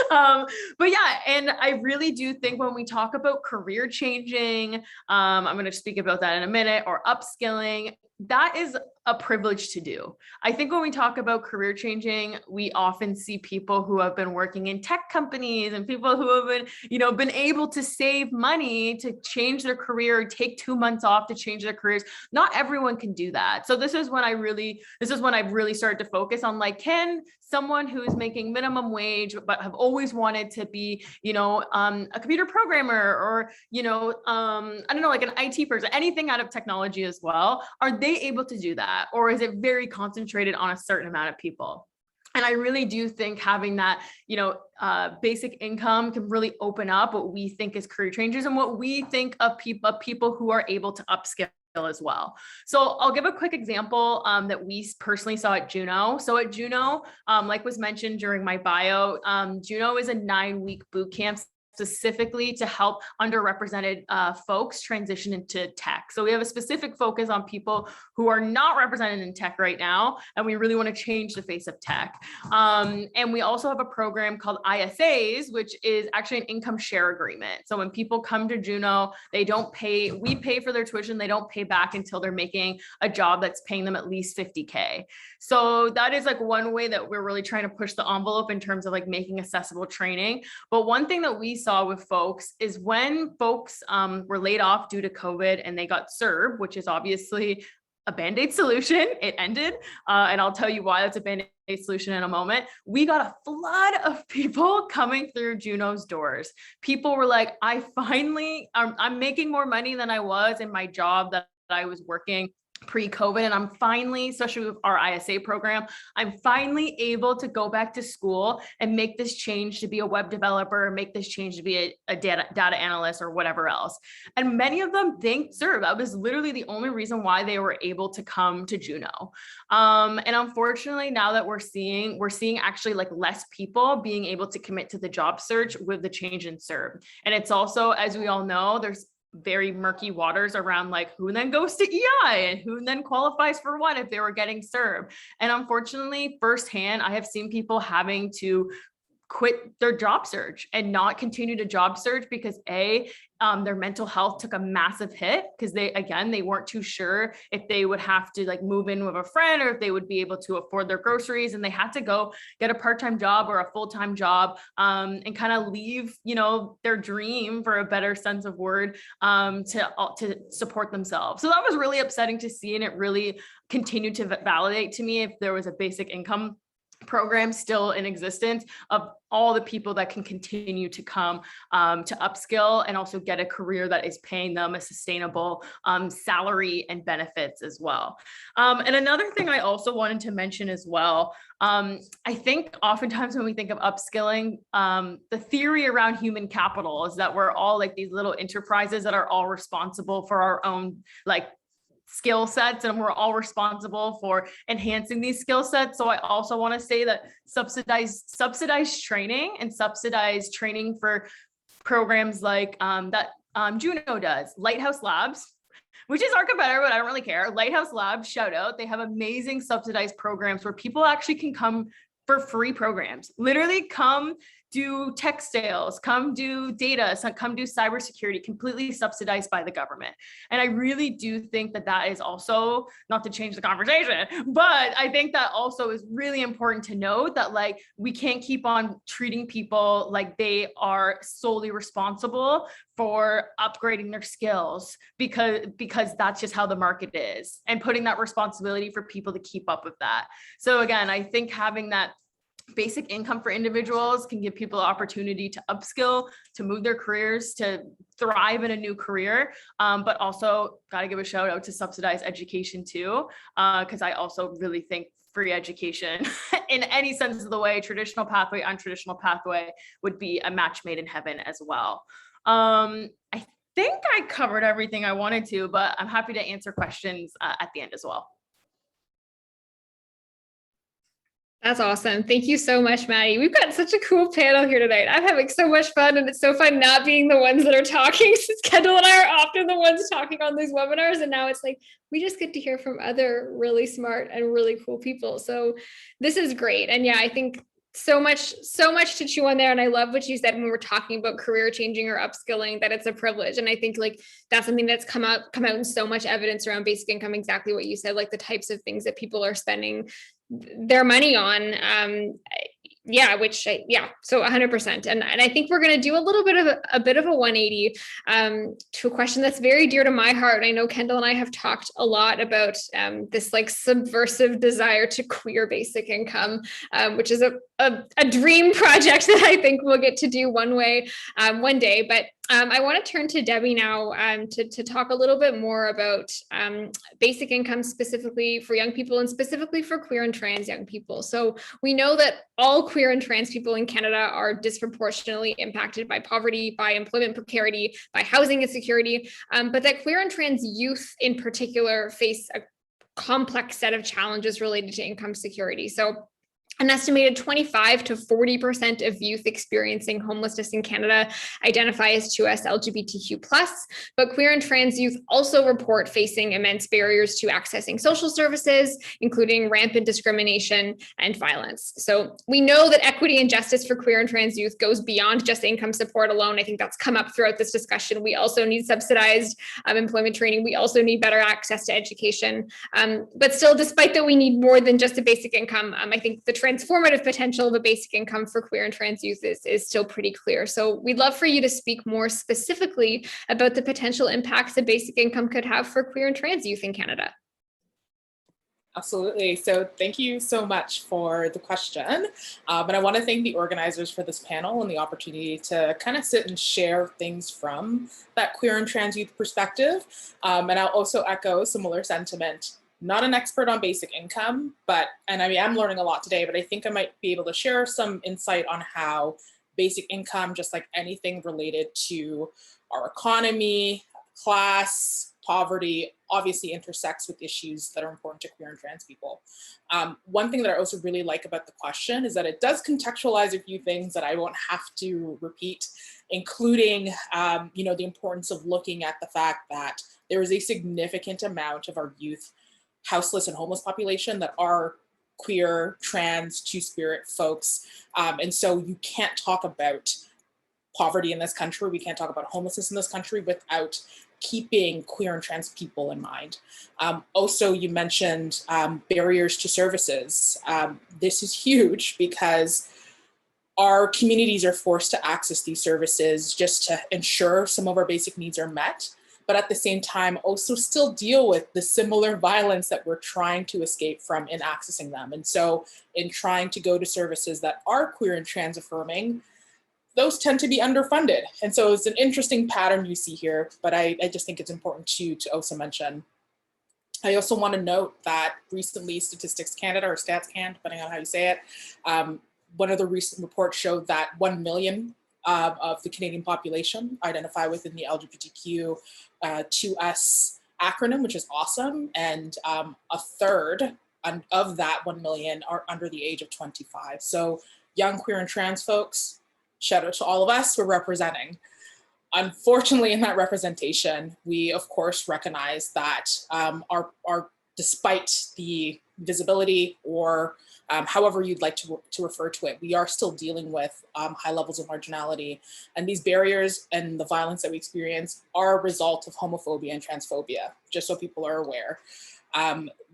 But yeah, and I really do think when we talk about career changing, I'm going to speak about that in a minute, or upskilling, that is a privilege to do. I think when we talk about career changing, we often see people who have been working in tech companies and people who have been able to save money to change their career, take 2 months off to change their careers. Not everyone can do that. So this is when I've really started to focus on, like, can someone who's making minimum wage, but have always wanted to be, a computer programmer or, I don't know, like an IT person, anything out of technology as well, are they able to do that? Or is it very concentrated on a certain amount of people? And I really do think having that, basic income can really open up what we think is career changers and what we think of people who are able to upskill as well. So I'll give a quick example that we personally saw at Juno. So at Juno, like was mentioned during my bio, Juno is a 9-week boot camp specifically to help underrepresented folks transition into tech. So we have a specific focus on people who are not represented in tech right now, and we really want to change the face of tech. And we also have a program called ISAs, which is actually an income share agreement. So when people come to Juno, we pay for their tuition, they don't pay back until they're making a job that's paying them at least $50K. So that is like one way that we're really trying to push the envelope in terms of like making accessible training. But one thing that we saw with folks is when folks were laid off due to COVID and they got CERB, which is obviously a Band-Aid solution, it ended. And I'll tell you why that's a Band-Aid solution in a moment. We got a flood of people coming through Juno's doors. People were like, I'm making more money than I was in my job that I was working pre-COVID, and I'm finally, especially with our ISA program, I'm finally able to go back to school and make this change to be a web developer, make this change to be a data analyst or whatever else. And many of them thanked CERB. That was literally the only reason why they were able to come to Juno. And unfortunately, now that we're seeing actually like less people being able to commit to the job search with the change in CERB. And it's also, as we all know, there's very murky waters around like who then goes to EI and who then qualifies for what if they were getting CERB. And unfortunately, firsthand, I have seen people having to quit their job search and not continue to job search because their mental health took a massive hit because they weren't too sure if they would have to like move in with a friend or if they would be able to afford their groceries, and they had to go get a part-time job or a full-time job and kind of leave, you know, their dream, for a better sense of word, to support themselves. So that was really upsetting to see, and it really continued to validate to me if there was a basic income program still in existence of all the people that can continue to come to upskill and also get a career that is paying them a sustainable salary and benefits as well. And another thing I also wanted to mention as well, I think oftentimes when we think of upskilling, the theory around human capital is that we're all like these little enterprises that are all responsible for our own like skill sets, and we're all responsible for enhancing these skill sets. So I also want to say that subsidized training and subsidized training for programs like that Juno does, Lighthouse Labs, which is our competitor, but I don't really care. Lighthouse Labs, shout out. They have amazing subsidized programs where people actually can come for free programs, literally come do tech sales, come do data, come do cybersecurity, completely subsidized by the government. And I really do think that that is also, not to change the conversation, but I think that also is really important to note that like, we can't keep on treating people like they are solely responsible for upgrading their skills because that's just how the market is, and putting that responsibility for people to keep up with that. So again, I think having that basic income for individuals can give people the opportunity to upskill, to move their careers, to thrive in a new career. But also got to give a shout out to subsidized education too, because I also really think free education in any sense of the way, traditional pathway, untraditional pathway, would be a match made in heaven as well. I think I covered everything I wanted to, but I'm happy to answer questions at the end as well. That's awesome. Thank you so much, Maddie. We've got such a cool panel here tonight. I'm having so much fun, and it's so fun not being the ones that are talking, since Kendall and I are often the ones talking on these webinars. And now it's like, we just get to hear from other really smart and really cool people. So this is great. And yeah, I think so much to chew on there. And I love what you said when we're talking about career changing or upskilling, that it's a privilege. And I think like that's something that's come out in so much evidence around basic income, exactly what you said, like the types of things that people are spending their money on. So 100%. And I think we're going to do a bit of a 180 to a question that's very dear to my heart. I know Kendall and I have talked a lot about this like subversive desire to queer basic income, which is a dream project that I think we'll get to do one day. But I want to turn to Debbie now to talk a little bit more about basic income specifically for young people, and specifically for queer and trans young people. So we know that all queer and trans people in Canada are disproportionately impacted by poverty, by employment precarity, by housing insecurity, but that queer and trans youth in particular face a complex set of challenges related to income security. So an estimated 25 to 40% of youth experiencing homelessness in Canada identify as 2S LGBTQ+, but queer and trans youth also report facing immense barriers to accessing social services, including rampant discrimination and violence. So we know that equity and justice for queer and trans youth goes beyond just income support alone. I think that's come up throughout this discussion. We also need subsidized employment training. We also need better access to education. But still, despite that we need more than just a basic income, I think the transformative potential of a basic income for queer and trans youth is still pretty clear. So we'd love for you to speak more specifically about the potential impacts a basic income could have for queer and trans youth in Canada. Absolutely. So thank you so much for the question. But I want to thank the organizers for this panel and the opportunity to kind of sit and share things from that queer and trans youth perspective. And I'll also echo similar sentiment not an expert on basic income, and I mean, I'm learning a lot today, but I think I might be able to share some insight on how basic income, just like anything related to our economy, class, poverty, obviously intersects with issues that are important to queer and trans people. One thing that I also really like about the question is that it does contextualize a few things that I won't have to repeat, including the importance of looking at the fact that there is a significant amount of our youth houseless and homeless population that are queer, trans, two-spirit folks. And so you can't talk about poverty in this country, we can't talk about homelessness in this country without keeping queer and trans people in mind. Also, you mentioned barriers to services. This is huge because our communities are forced to access these services just to ensure some of our basic needs are met, but at the same time also still deal with the similar violence that we're trying to escape from in accessing them. And so in trying to go to services that are queer and trans affirming, those tend to be underfunded. And so it's an interesting pattern you see here, but I just think it's important to also mention. I also want to note that recently Statistics Canada, or Stats Can, depending on how you say it, one of the recent reports showed that 1 million of the Canadian population identify within the LGBTQ2S acronym, which is awesome. And a third of that 1 million are under the age of 25. So young queer and trans folks, shout out to all of us for representing. Unfortunately, in that representation, we of course recognize that our despite the visibility or however you'd like to refer to it, we are still dealing with high levels of marginality. And these barriers and the violence that we experience are a result of homophobia and transphobia, just so people are aware.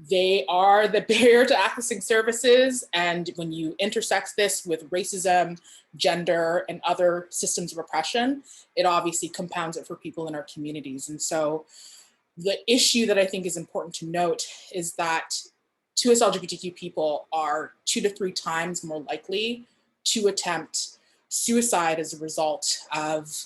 They are the barrier to accessing services. And when you intersect this with racism, gender, and other systems of oppression, it obviously compounds it for people in our communities. And so the issue that I think is important to note is that 2S LGBTQ people are 2 to 3 times more likely to attempt suicide as a result of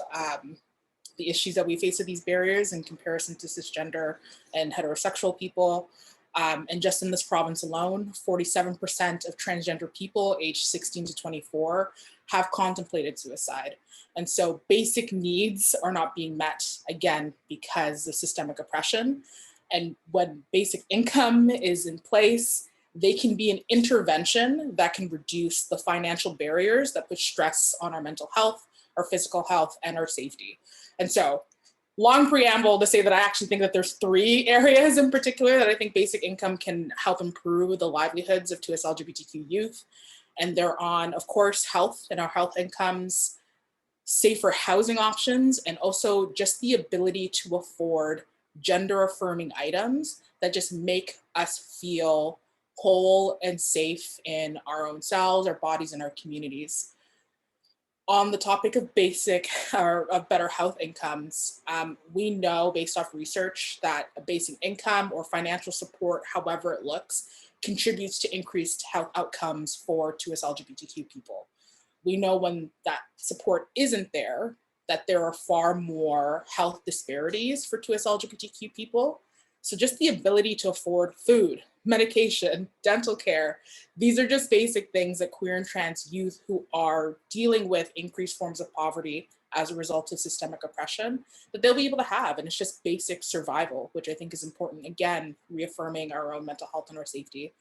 the issues that we face with these barriers in comparison to cisgender and heterosexual people. And just in this province alone, 47% of transgender people aged 16 to 24 have contemplated suicide. And so basic needs are not being met, again, because of systemic oppression. And when basic income is in place, they can be an intervention that can reduce the financial barriers that put stress on our mental health, our physical health, and our safety. And so, long preamble to say that I actually think that there's 3 areas in particular that I think basic income can help improve the livelihoods of 2S LGBTQ youth. And they're on, of course, health and our health incomes, safer housing options, and also just the ability to afford gender affirming items that just make us feel whole and safe in our own selves, our bodies, and our communities. On the topic of basic or of better health incomes, we know based off research that a basic income or financial support, however it looks, contributes to increased health outcomes for 2S LGBTQ people. We know when that support isn't there, that there are far more health disparities for 2S LGBTQ people. So just the ability to afford food, medication, dental care, these are just basic things that queer and trans youth who are dealing with increased forms of poverty as a result of systemic oppression, that they'll be able to have. And it's just basic survival, which I think is important. Again, reaffirming our own mental health and our safety.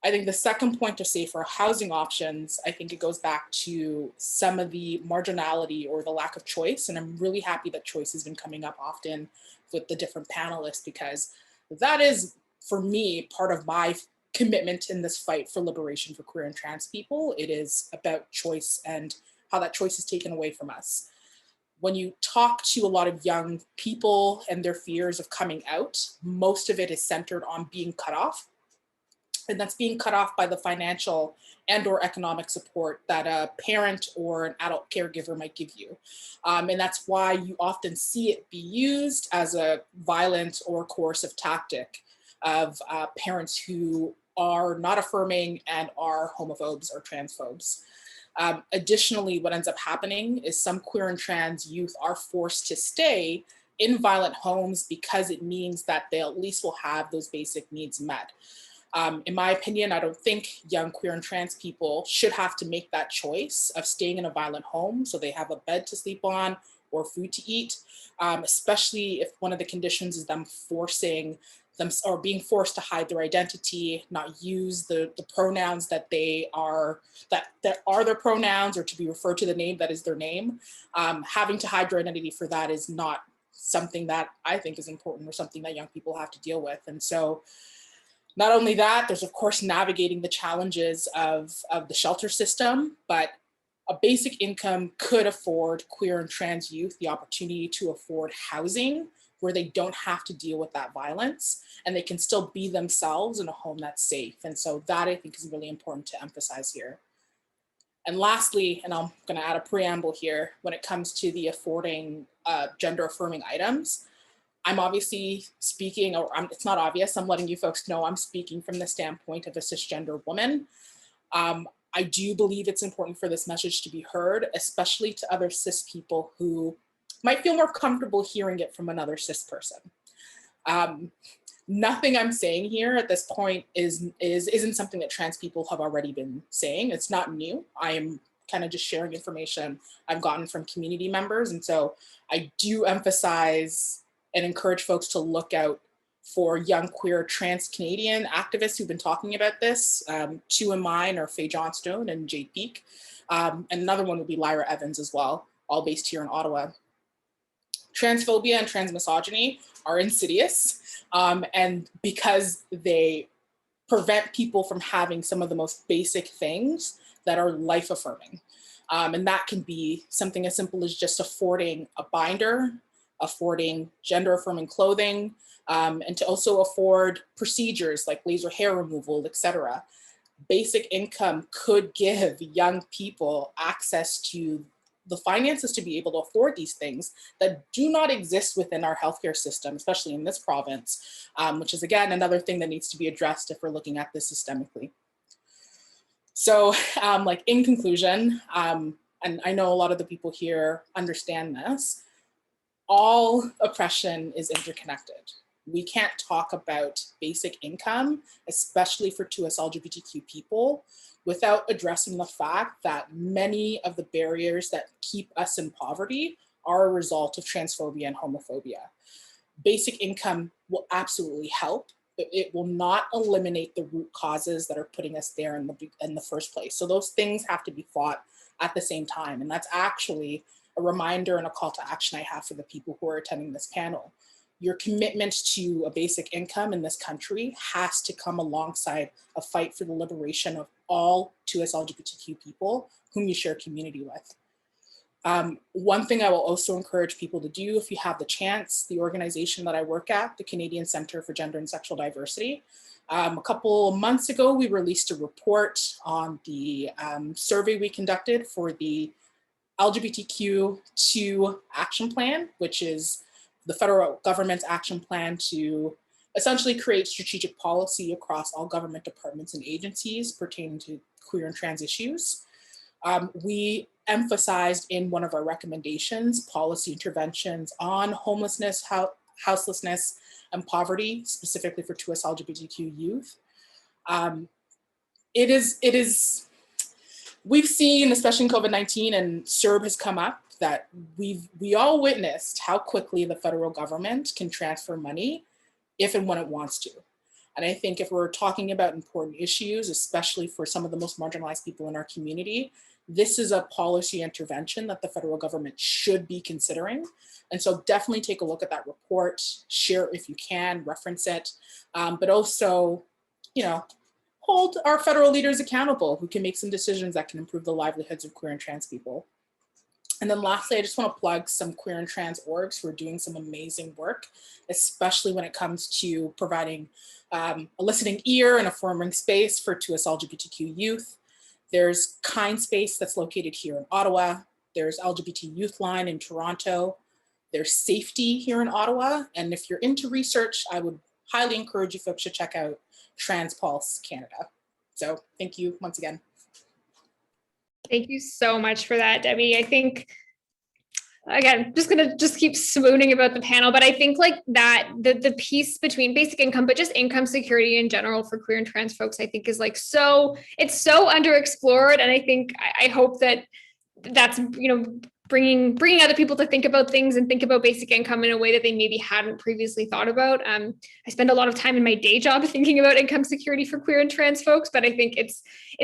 I think the second point to say for housing options, I think it goes back to some of the marginality or the lack of choice. And I'm really happy that choice has been coming up often with the different panelists, because that is, for me, part of my commitment in this fight for liberation for queer and trans people. It is about choice and how that choice is taken away from us. When you talk to a lot of young people and their fears of coming out, most of it is centered on being cut off. And that's being cut off by the financial and or economic support that a parent or an adult caregiver might give you. And that's why you often see it be used as a violent or coercive tactic of parents who are not affirming and are homophobes or transphobes. Additionally, what ends up happening is some queer and trans youth are forced to stay in violent homes because it means that they at least will have those basic needs met. In my opinion, I don't think young queer and trans people should have to make that choice of staying in a violent home so they have a bed to sleep on or food to eat, especially if one of the conditions is them forcing them or being forced to hide their identity, not use the pronouns that are their pronouns, or to be referred to the name that is their name. Having to hide your identity for that is not something that I think is important or something that young people have to deal with. And so not only that, there's of course navigating the challenges of the shelter system, but a basic income could afford queer and trans youth the opportunity to afford housing where they don't have to deal with that violence and they can still be themselves in a home that's safe. And so that I think is really important to emphasize here. And lastly, and I'm going to add a preamble here, when it comes to the affording gender affirming items, I'm obviously speaking, or it's not obvious, I'm letting you folks know I'm speaking from the standpoint of a cisgender woman. I do believe it's important for this message to be heard, especially to other cis people who might feel more comfortable hearing it from another cis person. Nothing I'm saying here at this point isn't something that trans people have already been saying. It's not new. I am kind of just sharing information I've gotten from community members. And so I do emphasize and encourage folks to look out for young queer trans Canadian activists who've been talking about this. Two of mine are Faye Johnstone and Jade Peak. And another one would be Lyra Evans as well, all based here in Ottawa. Transphobia and transmisogyny are insidious, and because they prevent people from having some of the most basic things that are life affirming. And that can be something as simple as just affording a binder, affording gender affirming clothing, and to also afford procedures like laser hair removal, etc. Basic income could give young people access to the finances to be able to afford these things that do not exist within our healthcare system, especially in this province, which is again, another thing that needs to be addressed if we're looking at this systemically. So like in conclusion, and I know a lot of the people here understand this, all oppression is interconnected. We can't talk about basic income, especially for 2S LGBTQ people, without addressing the fact that many of the barriers that keep us in poverty are a result of transphobia and homophobia. Basic income will absolutely help, but it will not eliminate the root causes that are putting us there in the first place. So those things have to be fought at the same time. And that's actually a reminder and a call to action I have for the people who are attending this panel. Your commitment to a basic income in this country has to come alongside a fight for the liberation of all 2S LGBTQ people whom you share community with. One thing I will also encourage people to do, if you have the chance, the organization that I work at, the Canadian Centre for Gender and Sexual Diversity, a couple months ago, we released a report on the survey we conducted for the LGBTQ2 action plan, which is the federal government's action plan to essentially create strategic policy across all government departments and agencies pertaining to queer and trans issues. We emphasized in one of our recommendations policy interventions on homelessness, houselessness, and poverty, specifically for 2S LGBTQ youth. We've seen, especially in COVID-19, and CERB has come up, that we all witnessed how quickly the federal government can transfer money if and when it wants to. And I think if we're talking about important issues, especially for some of the most marginalized people in our community, this is a policy intervention that the federal government should be considering. And so definitely take a look at that report, share it if you can, reference it, but also, hold our federal leaders accountable who can make some decisions that can improve the livelihoods of queer and trans people. And then lastly, I just want to plug some queer and trans orgs who are doing some amazing work, especially when it comes to providing a listening ear and a affirming space for 2S LGBTQ youth. There's Kind Space that's located here in Ottawa. There's LGBT Youth Line in Toronto. There's Safety here in Ottawa. And if you're into research, I would highly encourage you folks to check out Trans Pulse Canada. So thank you once again. Thank you so much for that, Debbie. I think again, just gonna keep swooning about the panel, but I think like that the piece between basic income, but just income security in general for queer and trans folks, I think is like it's so underexplored. And I think I hope that that's, you know, bringing other people to think about things and think about basic income in a way that they maybe hadn't previously thought about. I spend a lot of time in my day job thinking about income security for queer and trans folks, but I think it's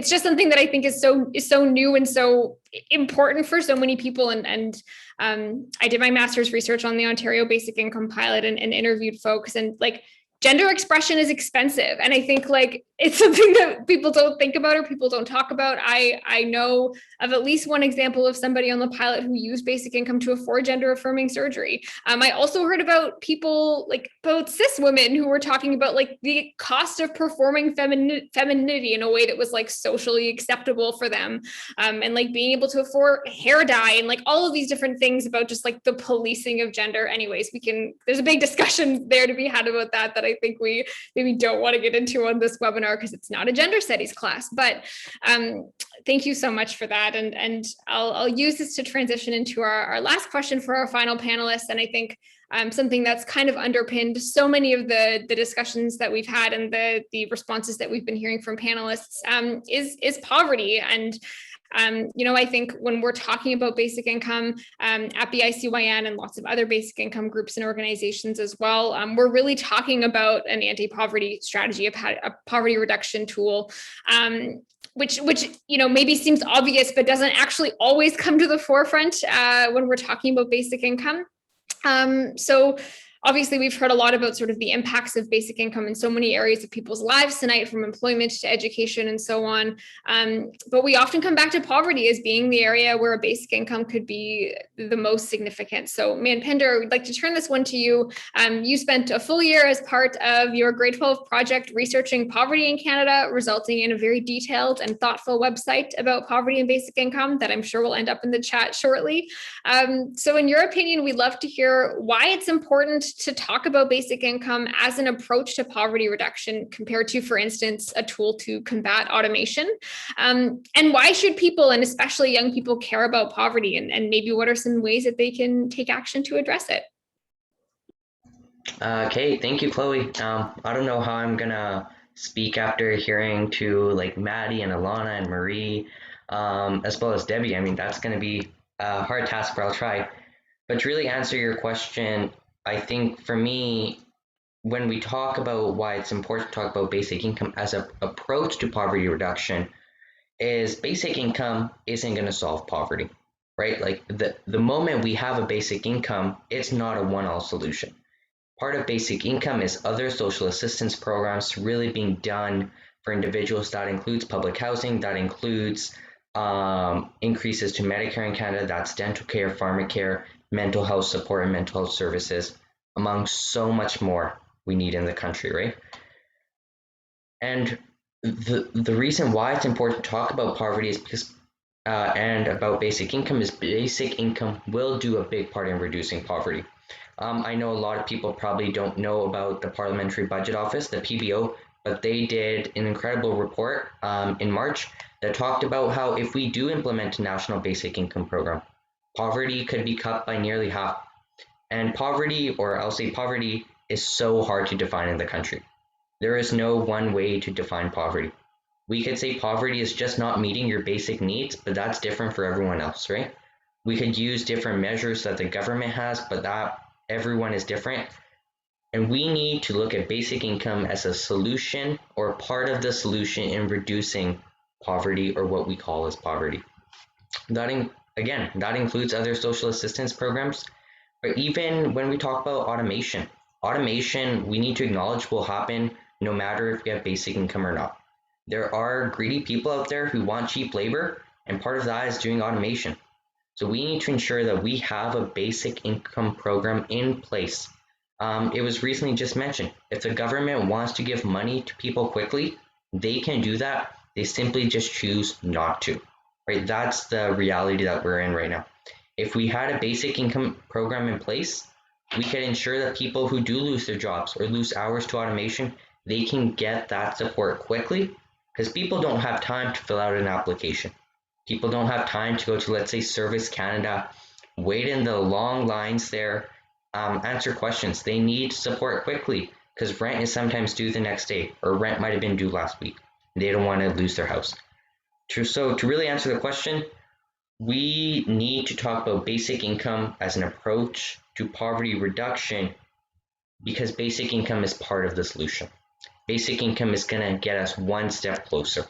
just something that I think is so new and so important for so many people. And I did my master's research on the Ontario Basic Income Pilot and interviewed folks, and like gender expression is expensive. And I think like it's something that people don't think about or people don't talk about. I know of at least one example of somebody on the pilot who used basic income to afford gender affirming surgery. I also heard about people like both cis women who were talking about like the cost of performing femininity in a way that was like socially acceptable for them. And like being able to afford hair dye and like all of these different things about just like the policing of gender. Anyways, there's a big discussion there to be had about that I think we maybe don't want to get into on this webinar because it's not a gender studies class, but thank you so much for that. And I'll use this to transition into our last question for our final panelists. And I think something that's kind of underpinned so many of the discussions that we've had and the responses that we've been hearing from panelists is poverty. And you know, I think when we're talking about basic income at BICYN and lots of other basic income groups and organizations as well, we're really talking about an anti-poverty strategy, a poverty reduction tool, which you know maybe seems obvious but doesn't actually always come to the forefront when we're talking about basic income. So obviously, we've heard a lot about sort of the impacts of basic income in so many areas of people's lives tonight, from employment to education and so on. But we often come back to poverty as being the area where a basic income could be the most significant. So Manpinder, we'd like to turn this one to you. You spent a full year as part of your grade 12 project researching poverty in Canada, resulting in a very detailed and thoughtful website about poverty and basic income that I'm sure will end up in the chat shortly. So in your opinion, we'd love to hear why it's important to talk about basic income as an approach to poverty reduction compared to, for instance, a tool to combat automation. And why should people, and especially young people, care about poverty? And maybe what are some ways that they can take action to address it? Okay, thank you, Chloe. I don't know how I'm gonna speak after hearing to like Maddie and Alana and Marie, as well as Debbie. I mean, that's gonna be a hard task, but I'll try. But to really answer your question, I think for me, when we talk about why it's important to talk about basic income as an approach to poverty reduction, is basic income isn't going to solve poverty, right? Like the moment we have a basic income, it's not a one-all solution. Part of basic income is other social assistance programs really being done for individuals. That includes public housing, that includes increases to Medicare in Canada, that's dental care, pharmacare, mental health support and mental health services, among so much more we need in the country, right? And the reason why it's important to talk about poverty is because and about basic income is basic income will do a big part in reducing poverty. I know a lot of people probably don't know about the Parliamentary Budget Office, the PBO, but they did an incredible report in March that talked about how if we do implement a national basic income program, poverty could be cut by nearly half. And poverty, or I'll say poverty, is so hard to define in the country. There is no one way to define poverty. We could say poverty is just not meeting your basic needs, but that's different for everyone else, right? We could use different measures that the government has, but that everyone is different. And we need to look at basic income as a solution or part of the solution in reducing poverty, or what we call as poverty. That includes other social assistance programs, but even when we talk about automation, we need to acknowledge will happen no matter if we have basic income or not. There are greedy people out there who want cheap labor, and part of that is doing automation. So we need to ensure that we have a basic income program in place. It was recently just mentioned, if the government wants to give money to people quickly, they can do that. They simply just choose not to. Right, that's the reality that we're in right now. If we had a basic income program in place, we could ensure that people who do lose their jobs or lose hours to automation, they can get that support quickly, because people don't have time to fill out an application. People don't have time to go to, let's say, Service Canada wait in the long lines there, answer questions. They need support quickly because rent is sometimes due the next day, or rent might have been due last week. They don't want to lose their house. So to really answer the question, we need to talk about basic income as an approach to poverty reduction, because basic income is part of the solution. Basic income is going to get us one step closer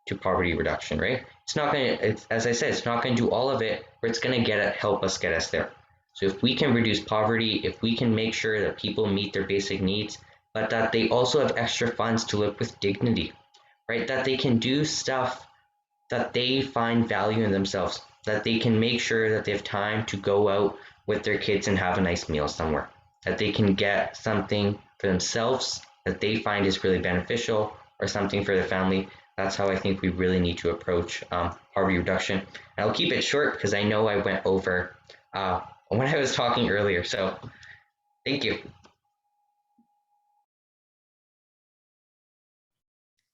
to poverty reduction, right? It's not going to, as I said, it's not going to do all of it, but it's going to help us get us there. So if we can reduce poverty, if we can make sure that people meet their basic needs, but that they also have extra funds to live with dignity, right? That they can do stuff that they find value in themselves, that they can make sure that they have time to go out with their kids and have a nice meal somewhere, that they can get something for themselves that they find is really beneficial, or something for their family. That's how I think we really need to approach poverty reduction. And I'll keep it short because I know I went over when I was talking earlier. So thank you.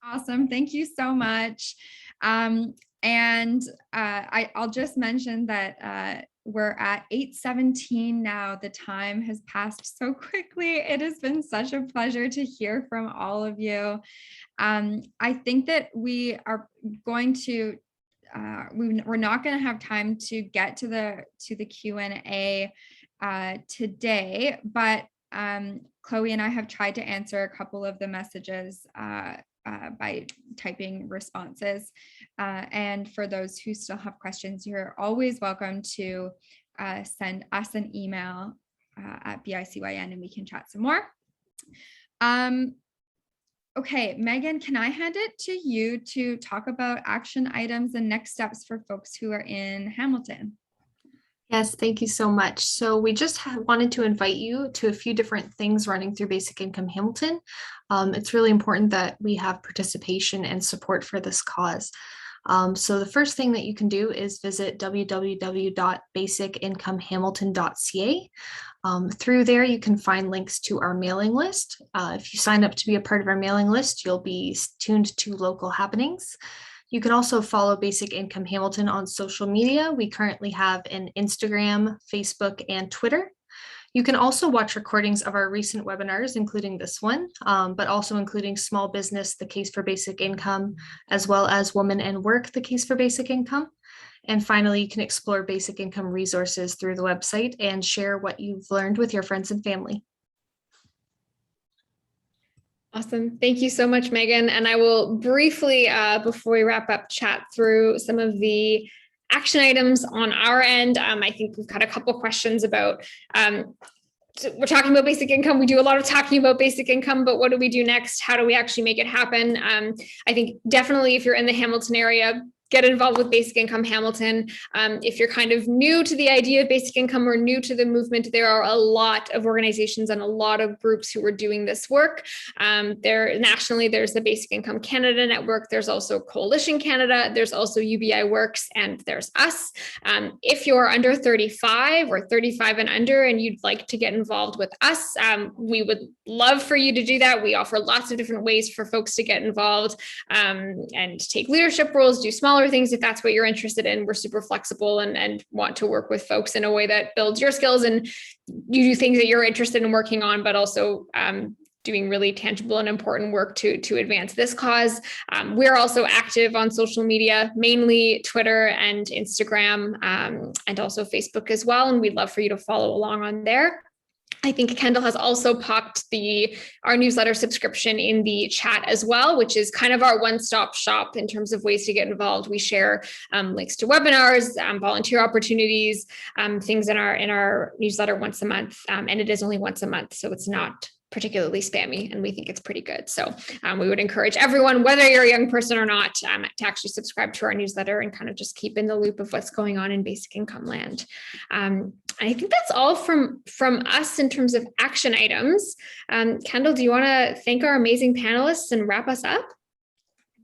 Awesome. Thank you so much. I'll just mention that we're at 8:17 now. The time has passed so quickly. It has been such a pleasure to hear from all of you. I think that we are going to, we're not going to have time to get to the Q&A today, but Chloe and I have tried to answer a couple of the messages by typing responses. And for those who still have questions, you're always welcome to send us an email at BICYN and we can chat some more. Okay, Megan, can I hand it to you to talk about action items and next steps for folks who are in Hamilton? Yes, thank you so much. So we just wanted to invite you to a few different things running through Basic Income Hamilton. It's really important that we have participation and support for this cause. So the first thing that you can do is visit www.basicincomehamilton.ca. Through there, you can find links to our mailing list. If you sign up to be a part of our mailing list, you'll be tuned to local happenings. You can also follow Basic Income Hamilton on social media. We currently have an Instagram, Facebook, and Twitter. You can also watch recordings of our recent webinars, including this one, but also including Small Business, the Case for Basic Income, as well as Women and Work, the Case for Basic Income. And finally, you can explore basic income resources through the website and share what you've learned with your friends and family. Awesome. Thank you so much, Megan. And I will briefly, before we wrap up, chat through some of the action items on our end. I think we've got a couple questions about, so we're talking about basic income. We do a lot of talking about basic income, but what do we do next? How do we actually make it happen? I think definitely if you're in the Hamilton area, get involved with Basic Income Hamilton. If you're kind of new to the idea of basic income or new to the movement, there are a lot of organizations and a lot of groups who are doing this work. Nationally, there's the Basic Income Canada Network. There's also Coalition Canada. There's also UBI Works, and there's us. If you're under 35 or 35 and under, and you'd like to get involved with us, we would love for you to do that. We offer lots of different ways for folks to get involved and take leadership roles, do smaller things if that's what you're interested in. We're super flexible and want to work with folks in a way that builds your skills and you do things that you're interested in working on, but also doing really tangible and important work to advance this cause. We're also active on social media, mainly Twitter and Instagram, and also Facebook as well. And we'd love for you to follow along on there. I think KENDAL has also popped our newsletter subscription in the chat as well, which is kind of our one-stop shop in terms of ways to get involved. We share links to webinars, volunteer opportunities, things in our newsletter once a month, and it is only once a month, so it's not particularly spammy, and we think it's pretty good. So we would encourage everyone, whether you're a young person or not, to actually subscribe to our newsletter and kind of just keep in the loop of what's going on in basic income land. I think that's all from us in terms of action items. KENDAL, do you want to thank our amazing panelists and wrap us up?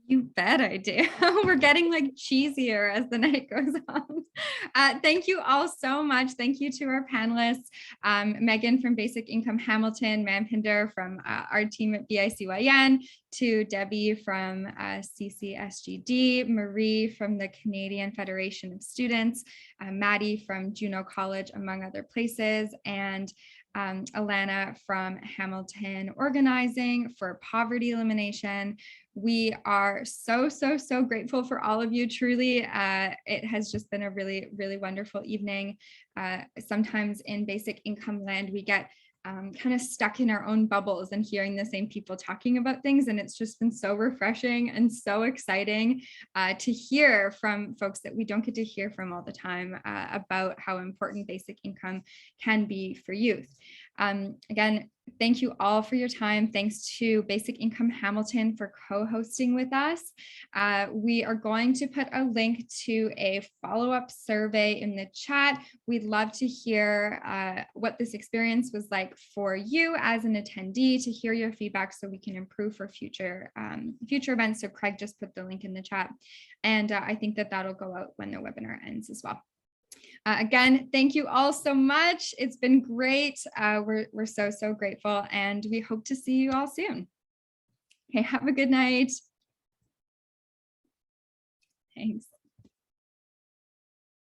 You bet I do. We're getting like cheesier as the night goes on. Thank you all so much. Thank you to our panelists, Megan from Basic Income Hamilton, Manpinder from our team at BICYN, to Debbie from CCSGD, Marie from the Canadian Federation of Students, Maddie from Juno College, among other places, and Alana from Hamilton Organizing for Poverty Elimination. We are so grateful for all of you. Truly, it has just been a really wonderful evening. Sometimes in basic income land, we get kind of stuck in our own bubbles and hearing the same people talking about things. And it's just been so refreshing and so exciting to hear from folks that we don't get to hear from all the time about how important basic income can be for youth. Again, thank you all for your time. Thanks to Basic Income Hamilton for co-hosting with us. We are going to put a link to a follow-up survey in the chat. We'd love to hear what this experience was like for you as an attendee, to hear your feedback so we can improve for future events. So Craig just put the link in the chat. And I think that that'll go out when the webinar ends as well. Again, thank you all so much. It's been great. We're so grateful, and we hope to see you all soon. Okay, have a good night. Thanks.